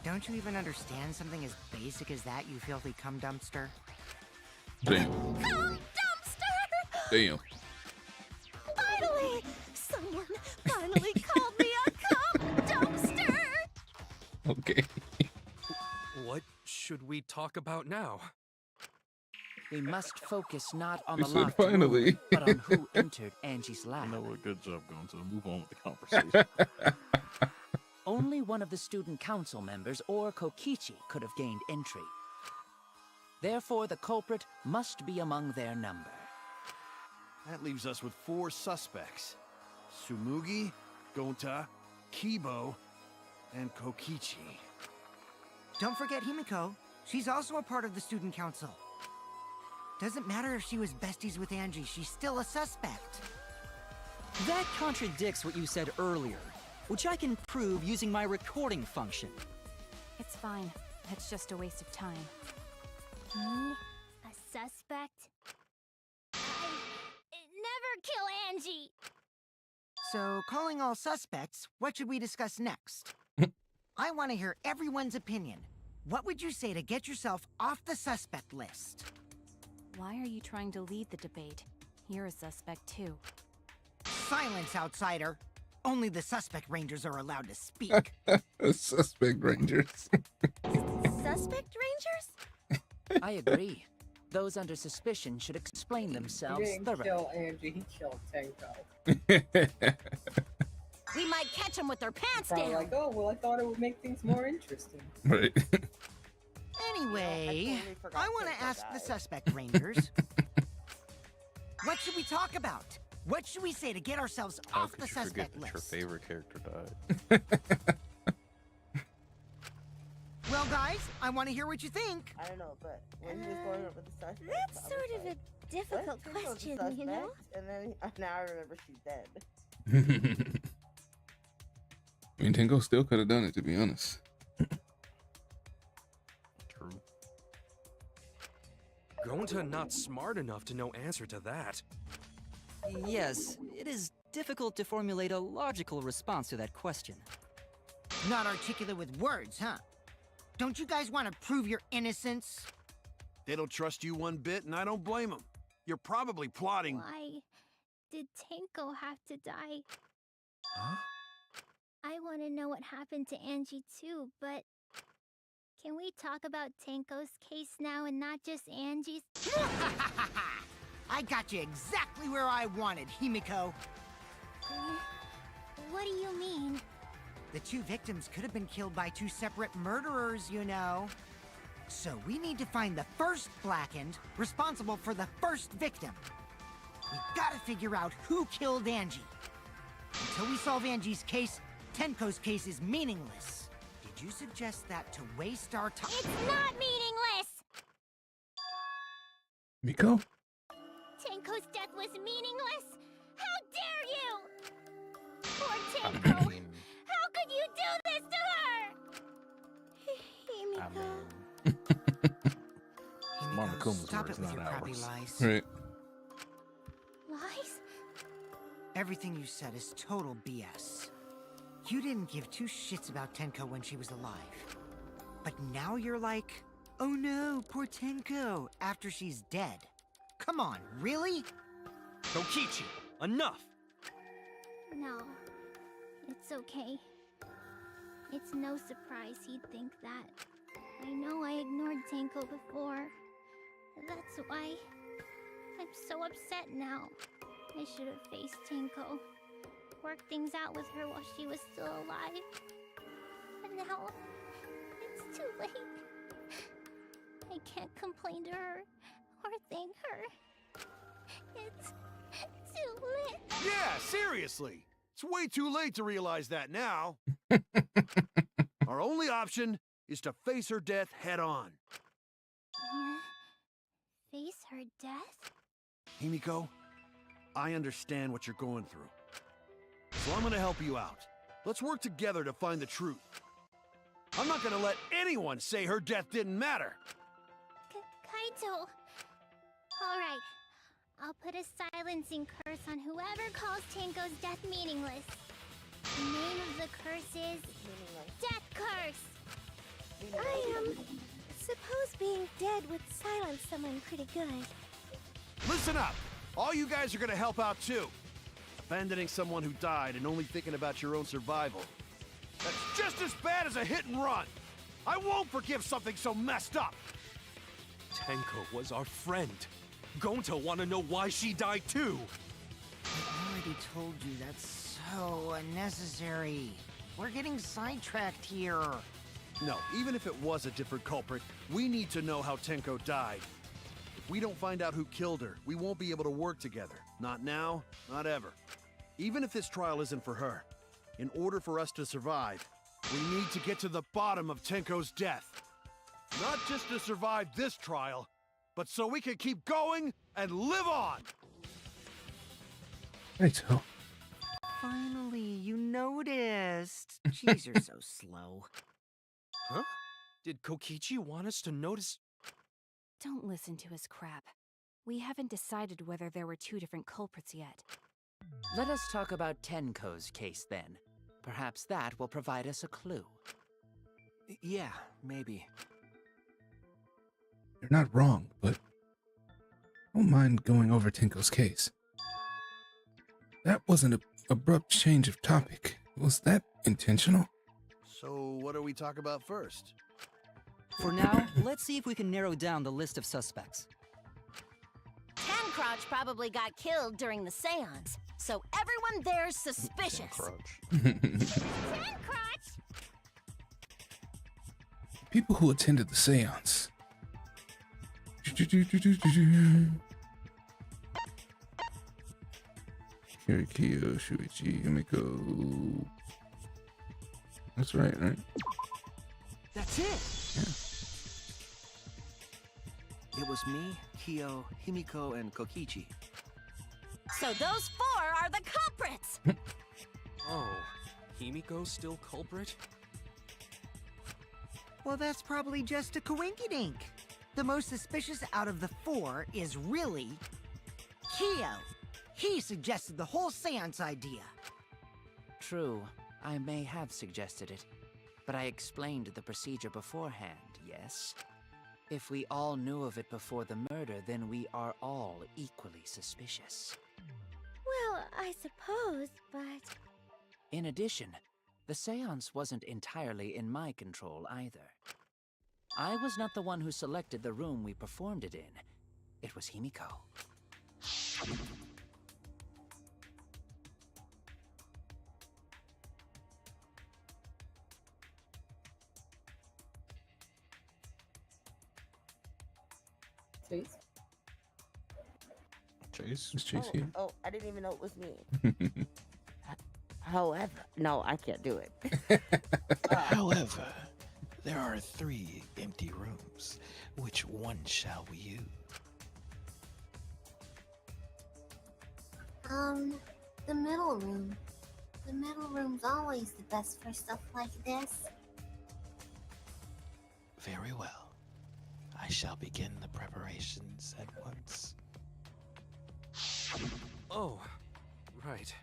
Don't you even understand something as basic as that, you filthy cum dumpster? Damn. Cum dumpster! Damn. Finally! Someone finally called me a cum dumpster! Okay. What should we talk about now? We must focus not on You the said locked finally. room, but on who entered Angie's lab. You know what? Good job, going to move on with the conversation. Only one of the student council members or Kokichi could have gained entry. Therefore, the culprit must be among their number. That leaves us with 4 suspects. Tsumugi, Gonta, Kibo, and Kokichi. Don't forget Himiko. She's also a part of the student council. Doesn't matter if she was besties with Angie, she's still a suspect. That contradicts what you said earlier, which I can prove using my recording function. It's fine. It's just a waste of time. Me? A suspect? I never kill Angie! So, calling all suspects, what should we discuss next? I want to hear everyone's opinion. What would you say to get yourself off the suspect list? Why are you trying to lead the debate? You're a suspect too. Silence, outsider! Only the suspect rangers are allowed to speak. Suspect rangers. Suspect rangers? I agree. Those under suspicion should explain themselves He didn't thoroughly. kill Angie, he killed Tenko. We might catch them with their pants Probably down. like, oh, well, I thought it would make things more interesting. Right. Anyway, totally forgot I want to Tenko ask the died. suspect rangers. What should we talk about? What should we say to get ourselves How off could the you forget suspect that your list? favorite character died? Well, guys, I want to hear what you think. I don't know, but when he was going up with the suspect, That's I was sort of like, a difficult what? Tenko's the question, you know? suspect? And then now I remember she's dead. mean, Tenko still could have done it, to be honest. True. Gonta not smart enough to know answer to that. Yes, it is difficult to formulate a logical response to that question. Not articulate with words, huh? Don't you guys want to prove your innocence? They don't trust you one bit, and I don't blame them. You're probably plotting. Why did Tenko have to die? Huh? I want to know what happened to Angie too, but can we talk about Tenko's case now and not just Angie's? I got you exactly where I wanted, Himiko. What do you mean? The two victims could have been killed by two separate murderers, you know. So we need to find the first Blackened responsible for the first victim. We gotta figure out who killed Angie. Until we solve Angie's case, Tenko's case is meaningless. Did you suggest that to waste our time? It's not meaningless! Miko? Tenko's death was meaningless? How dare you! Poor Tenko! How could you do this to her? Himiko. Monokuma's Stop words, it with your not crappy ours. lies. Right. Lies? Everything you said is total BS. You didn't give two shits about Tenko when she was alive. But now you're like, oh no, poor Tenko, after she's dead. Come on, really? Kokichi, enough! No. It's okay. It's no surprise he'd think that. I know I ignored Tenko before. That's why I'm so upset now. I should have faced Tenko. Worked things out with her while she was still alive. But now, it's too late. I can't complain to her or thank her. It's too late. Yeah, seriously. It's way too late to realize that now. Our only option is to face her death head on. Face her death? Himiko, I understand what you're going through. So I'm gonna help you out. Let's work together to find the truth. I'm not gonna let anyone say her death didn't matter. Kaito. Alright. I'll put a silencing curse on whoever calls Tenko's death meaningless. The name of the curse is... Death Curse! I suppose being dead would silence someone pretty good. Listen up! All you guys are gonna help out too. Abandoning someone who died and only thinking about your own survival. That's just as bad as a hit and run! I won't forgive something so messed up! Tenko was our friend. Gonta want to know why she died too. I already told you that's so unnecessary. We're getting sidetracked here. No, even if it was a different culprit, we need to know how Tenko died. If we don't find out who killed her, we won't be able to work together. Not now, not ever. Even if this trial isn't for her, in order for us to survive, we need to get to the bottom of Tenko's death. Not just to survive this trial, but so we can keep going and live on! Right, so. Finally, you noticed. Jeez, you're so slow. Huh? Did Kokichi want us to notice? Don't listen to his crap. We haven't decided whether there were two different culprits yet. Let us talk about Tenko's case then. Perhaps that will provide us a clue. Yeah, maybe. You're not wrong, but I don't mind going over Tenko's case. That wasn't an abrupt change of topic. Was that intentional? So, what do we talk about first? For now, let's see if we can narrow down the list of suspects. Tancrotch probably got killed during the seance, so everyone there's suspicious. Tancrotch! People who attended the seance. Kirikyo, Shuichi, Himiko. That's right? That's it! Yeah. It was me, Kyo, Himiko, and So those four are the culprits! Oh, Himiko's still culprit? Well, that's probably just a coinkydink. The most suspicious out of the 4 is really Kyo. He suggested the whole seance idea. True, I may have suggested it, but I explained the procedure beforehand, yes? If we all knew of it before the murder, then we are all equally suspicious. Well, I suppose, but... In addition, the seance wasn't entirely in my control either. I was not the one who selected the room we performed it in. It was Himiko. Chase? Chase? Is Chase Oh, here? oh, I didn't even know it was me. However, no, I can't do it. However, there are 3 empty rooms. Which one shall we use? The middle room. The middle room's always the best for stuff like this. Very well. I shall begin the preparations at once. Oh, right.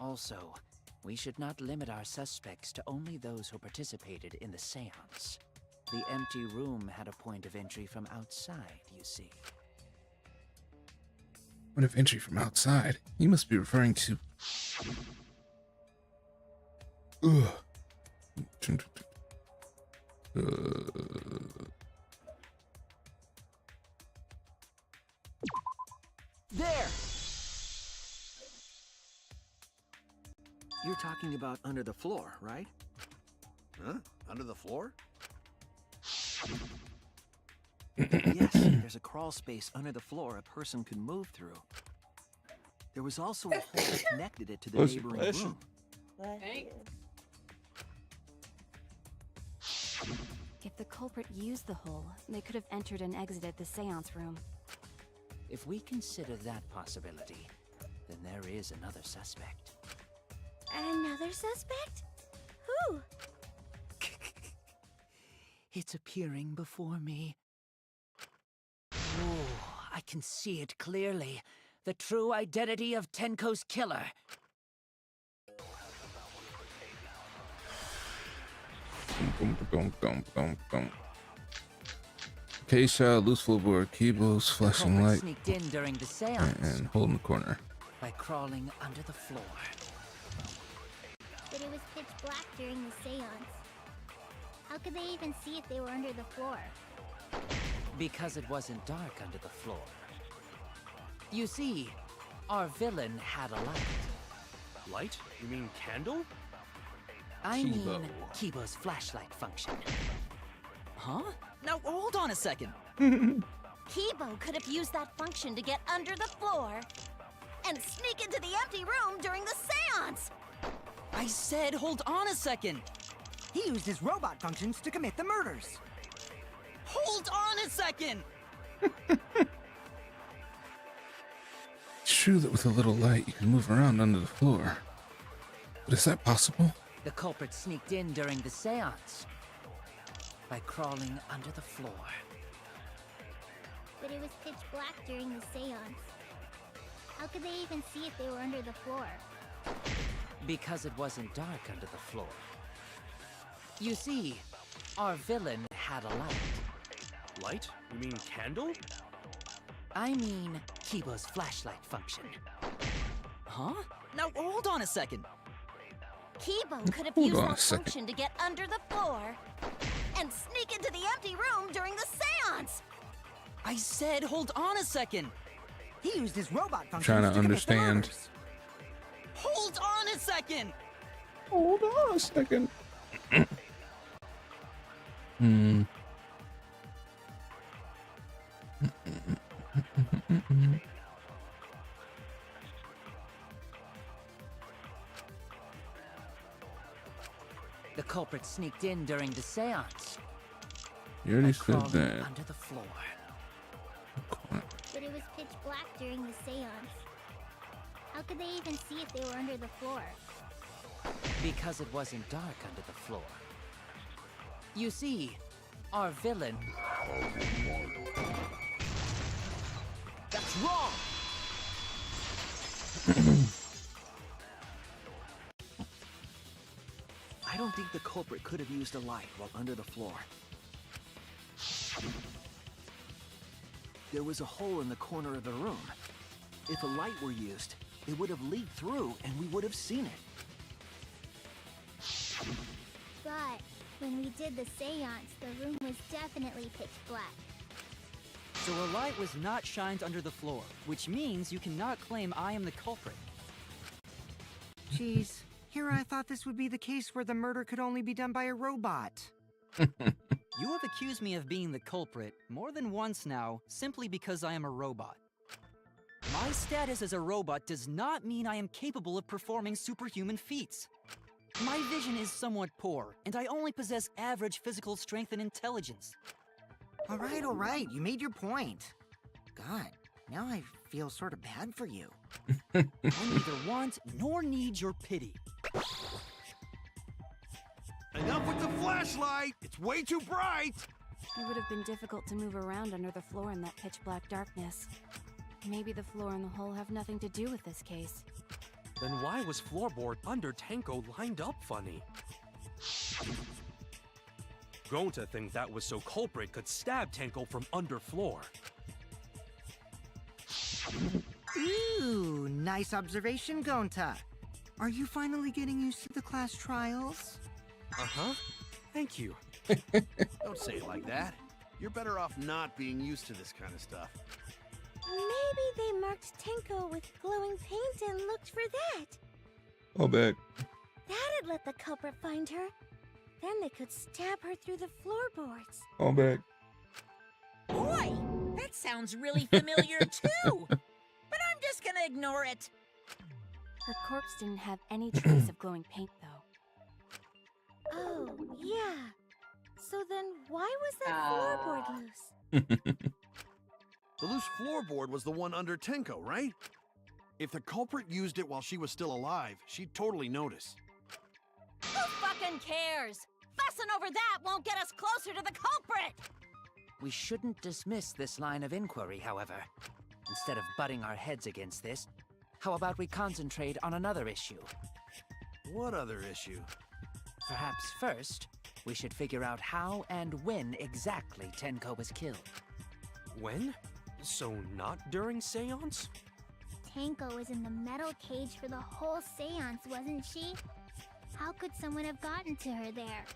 Also, we should not limit our suspects to only those who participated in the seance. The empty room had a point of entry from outside, you see. Point of entry from outside? You must be referring to... Ugh. There! You're talking about under the floor, right? Huh? Under the floor? Yes, there's a crawl space under the floor a person could move through. There was also a hole that connected it to the neighboring room. If the culprit used the hole, they could have entered and exited the seance room. If we consider that possibility, then there is another suspect. Another suspect? Who? It's appearing before me. Oh, I can see it clearly. The true identity of Tenko's killer. Keisha, loose floorboard, Kibo's flashing light, Sneaked in during the seance and hole in the corner. by crawling under the floor. But it was pitch black during the seance. How could they even see if they were under the floor? Because it wasn't dark under the floor. You see, our villain had a light. Light? You mean candle? I mean Kibo's flashlight function. Huh? Now, hold on a second. Kibo could have used that function to get under the floor and sneak into the empty room during the seance. I said hold on a second. He used his robot functions to commit the murders. Hold on a second! It's true that with a little light you can move around under the floor. But is that possible? The culprit sneaked in during the seance by crawling under the floor. But it was pitch black during the seance. How could they even see if they were under the floor? Because it wasn't dark under the floor. You see, our villain had a light. Light? You mean candle? I mean Kibo's flashlight function. Huh? Now, hold on a second. Kibo could have Hold used on a that second. function to get under the floor and sneak into the empty room during the seance. I said hold on a second. He used his robot functions Trying to commit the understand. murders. Hold on a second. Hold on a second. The culprit sneaked in during the seance You already by said crawling that. under the floor. But it was pitch black during the seance. How could they even see if they were under the floor? Because it wasn't dark under the floor. You see, our villain... That's wrong! I don't think the culprit could have used a light while under the floor. There was a hole in the corner of the room. If a light were used, it would have leaked through and we would have seen it. But when we did the seance, the room was definitely pitch black. So a light was not shined under the floor, which means you cannot claim I am the culprit. Jeez, here I thought this would be the case where the murder could only be done by a robot. You have accused me of being the culprit more than once now, simply because I am a robot. My status as a robot does not mean I am capable of performing superhuman feats. My vision is somewhat poor, and I only possess average physical strength and intelligence. All right, you made your point. God, now I feel sort of bad for you. I neither want nor need your pity. Enough with the flashlight! It's way too bright! It would have been difficult to move around under the floor in that pitch black darkness. Maybe the floor and the hole have nothing to do with this case. Then why was floorboard under Tenko lined up funny? Gonta thinks that was so culprit could stab Tenko from under floor. Ooh, nice observation, Gonta. Are you finally getting used to the class trials? Uh-huh. Thank you. Don't say it like that. You're better off not being used to this kind of stuff. Maybe they marked Tenko with glowing paint and looked for that. Oh, back. That'd let the culprit find her. Then they could stab her through the floorboards. Oh, back. Boy, that sounds really familiar too. But I'm just gonna ignore it. Her corpse didn't have any trace of glowing paint, though. Oh, yeah. So then why was that floorboard loose? The loose floorboard was the one under Tenko, right? If the culprit used it while she was still alive, she'd totally notice. Who fucking cares? Fussing over that won't get us closer to the culprit! We shouldn't dismiss this line of inquiry, however. Instead of butting our heads against this, how about we concentrate on another issue? What other issue? Perhaps first, we should figure out how and when exactly Tenko was killed. When? So not during seance? Tenko was in the metal cage for the whole seance, wasn't she? How could someone have gotten to her there?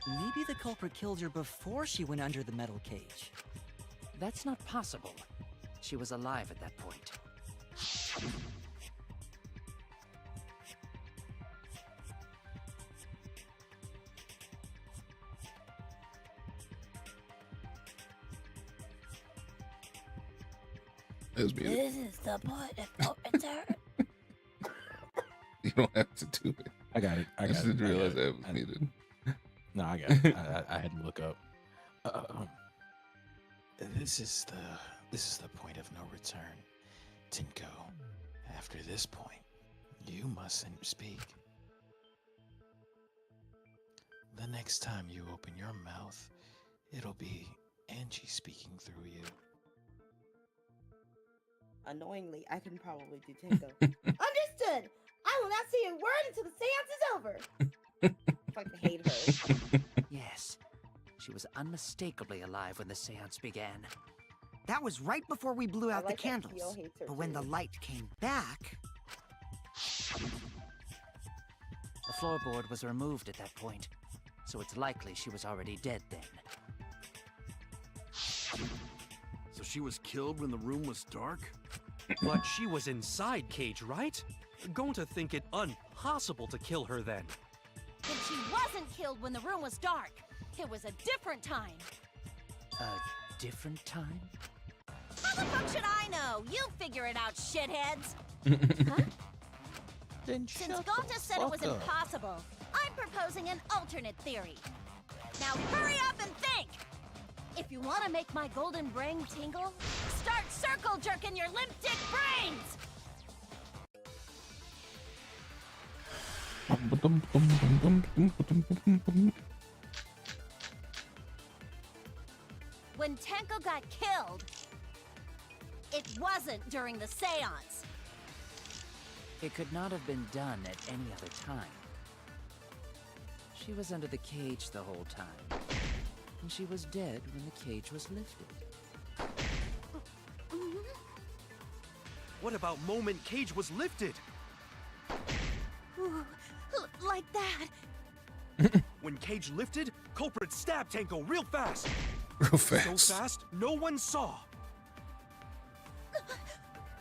Maybe the culprit killed her before she went under the metal cage. That's not possible. She was alive at that point. That's muted. This is the point of no return. You don't have to do it. I got it. I just didn't realize that was muted. No, I got it. I had to look up. This is the point of no return. Tenko, after this point, you mustn't speak. The next time you open your mouth, it'll be Angie speaking through you. Annoyingly, I can probably do Tenko. Understood! I will not say a word until the seance is over! Fucking hate her. Yes, she was unmistakably alive when the seance began. That was right before we blew out like the that candles. Kyo hates her But when too. the light came back... The floorboard was removed at that point, so it's likely she was already dead then. So she was killed when the room was dark? But she was inside cage, right? Gonta think it impossible to kill her then. And she wasn't killed when the room was dark. It was a different time. A different time? How the fuck should I know? You figure it out, shitheads. Then Since Gonta said it was impossible, I'm proposing an alternate theory. Now hurry up and think! If you want to make my golden brain tingle, start circle jerking your limp dick brains! When Tenko got killed, it wasn't during the seance. It could not have been done at any other time. She was under the cage the whole time, and she was dead when the cage was lifted. What about moment Cage was lifted? Ooh, like that. When Cage lifted, culprit stabbed Tenko real fast. Real fast. So fast, no one saw.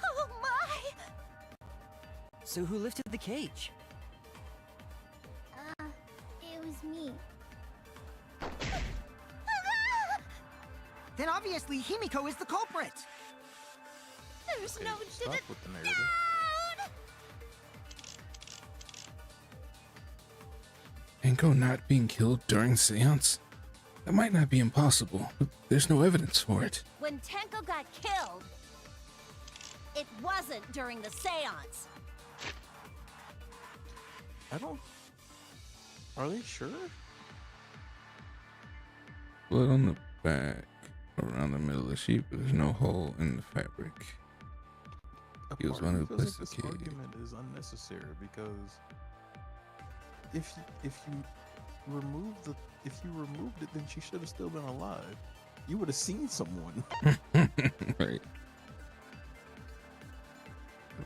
Oh my! So who lifted the cage? It was me. Then obviously Himiko is the culprit. There's no Stop with the narrative. Tenko not being killed during seance? That might not be impossible, but there's no evidence for it. When Tenko got killed, it wasn't during the seance. I don't. Are they sure? Blood on the back, around the middle of the sheet, but there's no hole in the fabric. He was one who placed the this cage. argument is unnecessary because if you removed it, then she should have still been alive. You would have seen someone. Right.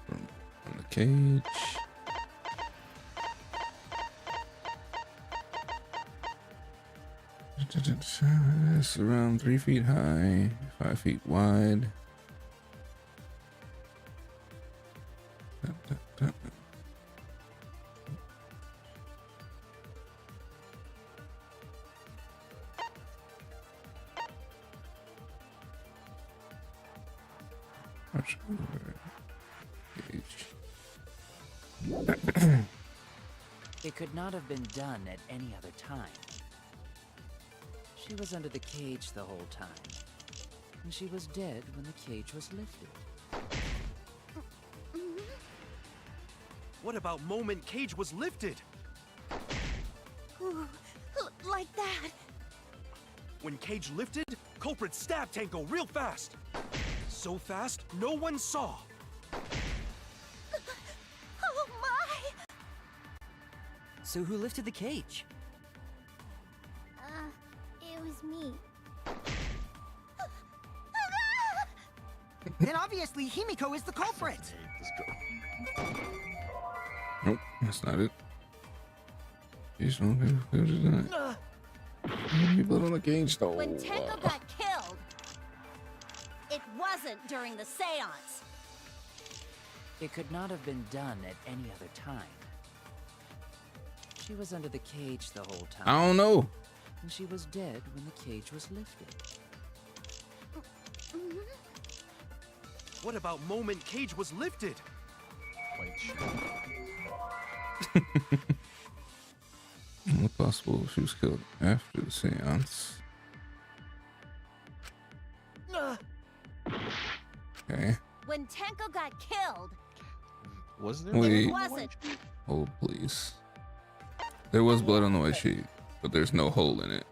On the cage. It's around 3 feet high, 5 feet wide. It could not have been done at any other time. She was under the cage the whole time, and she was dead when the cage was lifted. What about moment Cage was lifted? Ooh, like that. When Cage lifted, culprit stabbed Tenko real fast. So fast, no one saw. Oh my! So who lifted the cage? It was me. Then obviously Himiko is the culprit. Nope, that's not it. He's not it. Blood on the cage though. When Tenko got killed, it wasn't during the seance. It could not have been done at any other time. She was under the cage the whole time. I don't know. And she was dead when the cage was lifted. What about moment Cage was lifted? Not possible she was killed after the seance. Okay. When Tenko got killed, Was there? Wait. it wasn't. Hold, please. There was blood on the white sheet, but there's no hole in it,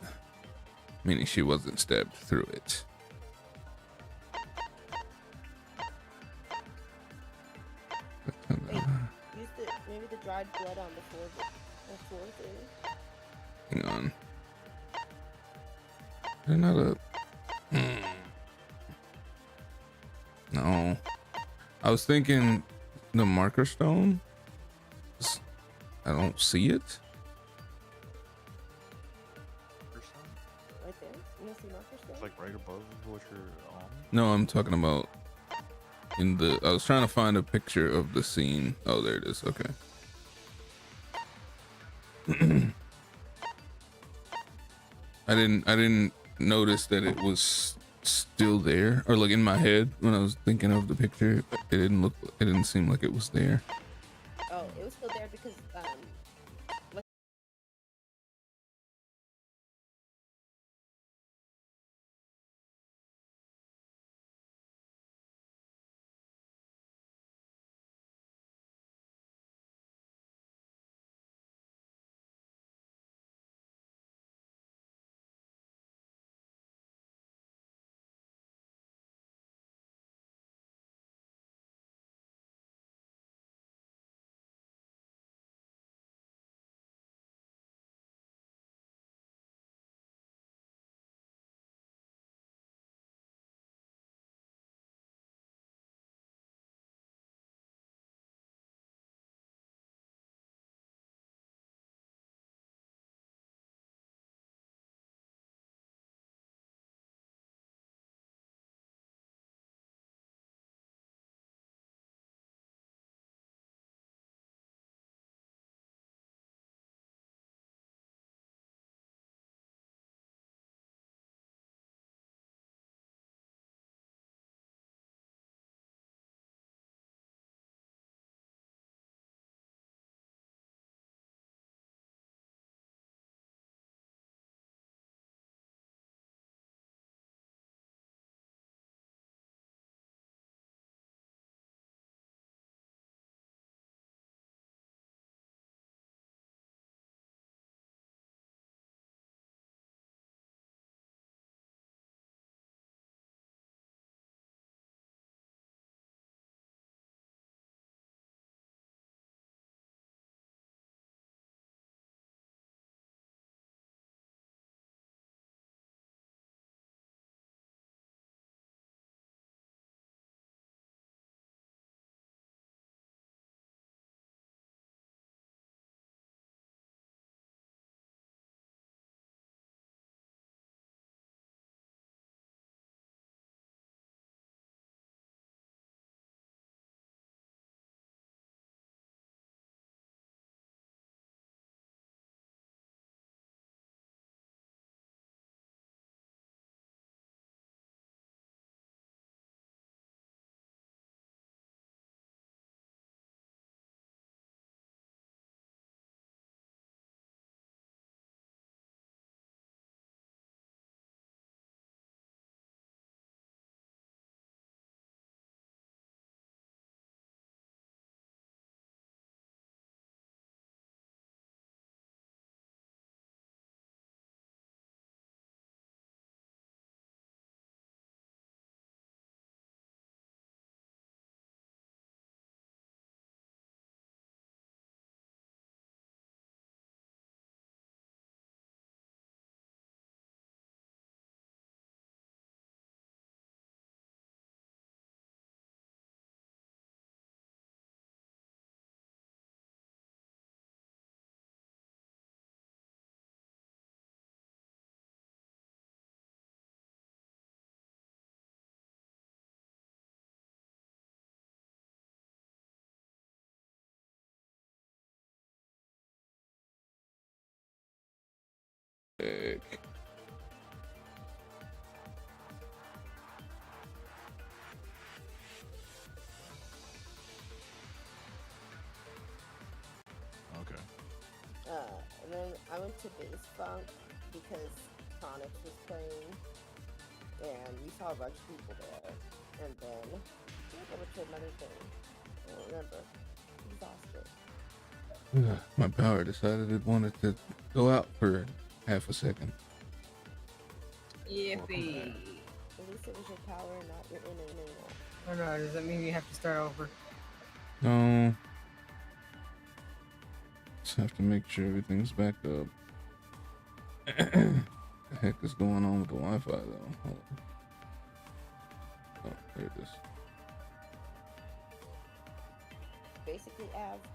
meaning she wasn't stabbed through it. Use maybe the dried blood on the floor thing. Hang on. They're not a. No. I was thinking the marker stone. I don't see it. Right there. You don't see marker stone? It's like right above what you're on. No, I'm talking about in the. I was trying to find a picture of the scene. Oh, there it is. Okay. I didn't notice that it was still there, or like in my head when I was thinking of the picture. It didn't seem like it was there. Oh, it was still there because Heck. Okay. And then I went to Base Funk because Tonic was playing, and we saw a bunch of people there. And then I think I went to another thing. I don't remember. Exhausted. My power decided it wanted to go out for half a second. Yippee. At least it was your power and not your inner anymore. Oh no, does that mean you have to start over? No. Just have to make sure everything's back up. The heck is going on with the Wi-Fi though? Hold on. Oh, there it is. Basically,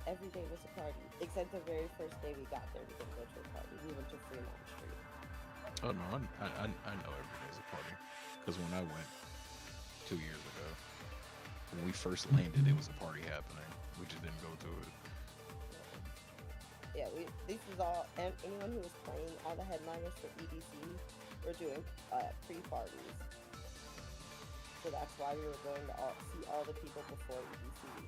every day was a party, except the very first day we got there, we didn't go to a party. We went to Fremont Street. Oh no, I know every day's a party. Because when I went 2 years ago, when we first landed, it was a party happening. We just didn't go to it. Yeah, this was all, and anyone who was playing, all the headliners for EDC were doing pre-parties. So that's why we were going to see all the people before EDC.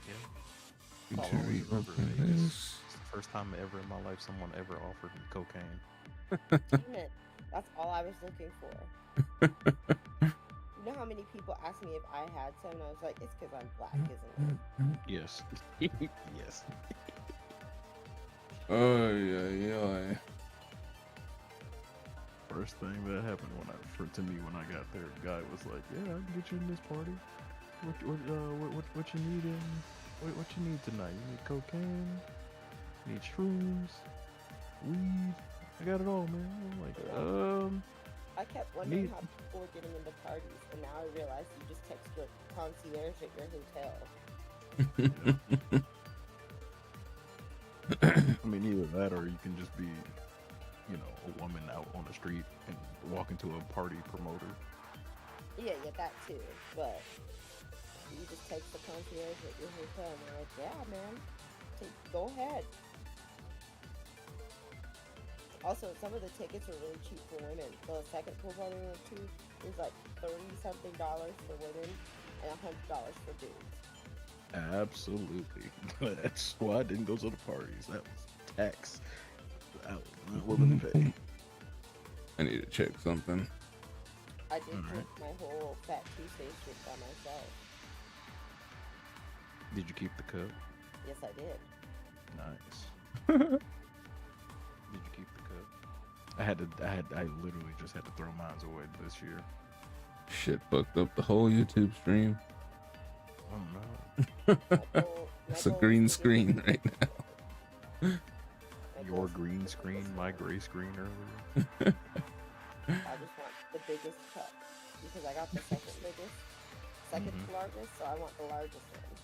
Yeah. I'll always remember Vegas. It's the first time ever in my life someone ever offered me cocaine. Damn it. That's all I was looking for. You know how many people asked me if I had some, and I was like, it's because I'm black, isn't it? Yes. Yes. Oh yeah. First thing that happened to me when I got there, the guy was like, "Yeah, I can get you in this party. What you need in? What you need tonight? You need cocaine? You need shrooms? Weed? I got it all, man." I'm like, I kept wondering how people were getting into parties, and now I realize you just text your concierge at your hotel. I mean, either that or you can just be, a woman out on the street and walk into a party promoter. Yeah, that too. But you just text the concierge at your hotel, and they're like, "Yeah, man, go ahead." Also, some of the tickets were really cheap for women. The second pool party we went to was like $30-something for women and $100 for dudes. Absolutely. That's why I didn't go to the parties. That was tax. I was not willing to pay. I need to check something. I did drink my whole Fat Tuesday shit by myself. Did you keep the cup? Yes, I did. Nice. Did you keep the cup? I literally just had to throw mine away this year. Shit fucked up the whole YouTube stream. Oh no. It's a green screen right now. Your green screen, my gray screen earlier. I just want the biggest cup because I got the second biggest, second largest, so I want the largest one.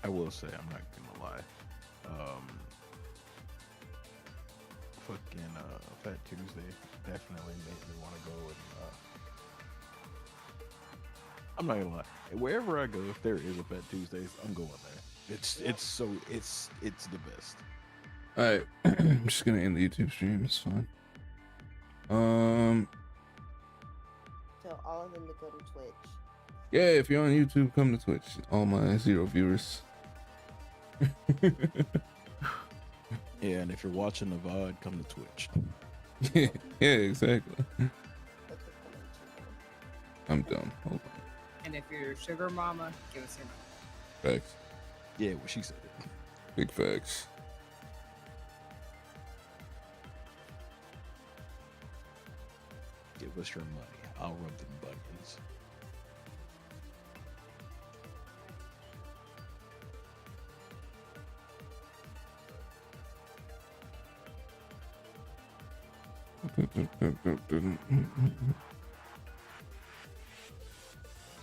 I will say, I'm not gonna lie. Fucking Fat Tuesday definitely made me want to go and I'm not gonna lie. Wherever I go, if there is a Fat Tuesdays, I'm going there. It's the best. Alright, I'm just gonna end the YouTube stream. It's fine. Tell all of them to go to Twitch. Yeah, if you're on YouTube, come to Twitch. All my 0 viewers. Yeah, and if you're watching the VOD, come to Twitch. Yeah, exactly. I'm dumb. Hold on. And if you're sugar mama, give us your money. Facts. Yeah, well, she said it. Big facts. Give us your money. I'll rub them buttons.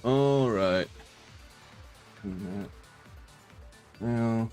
All right. Now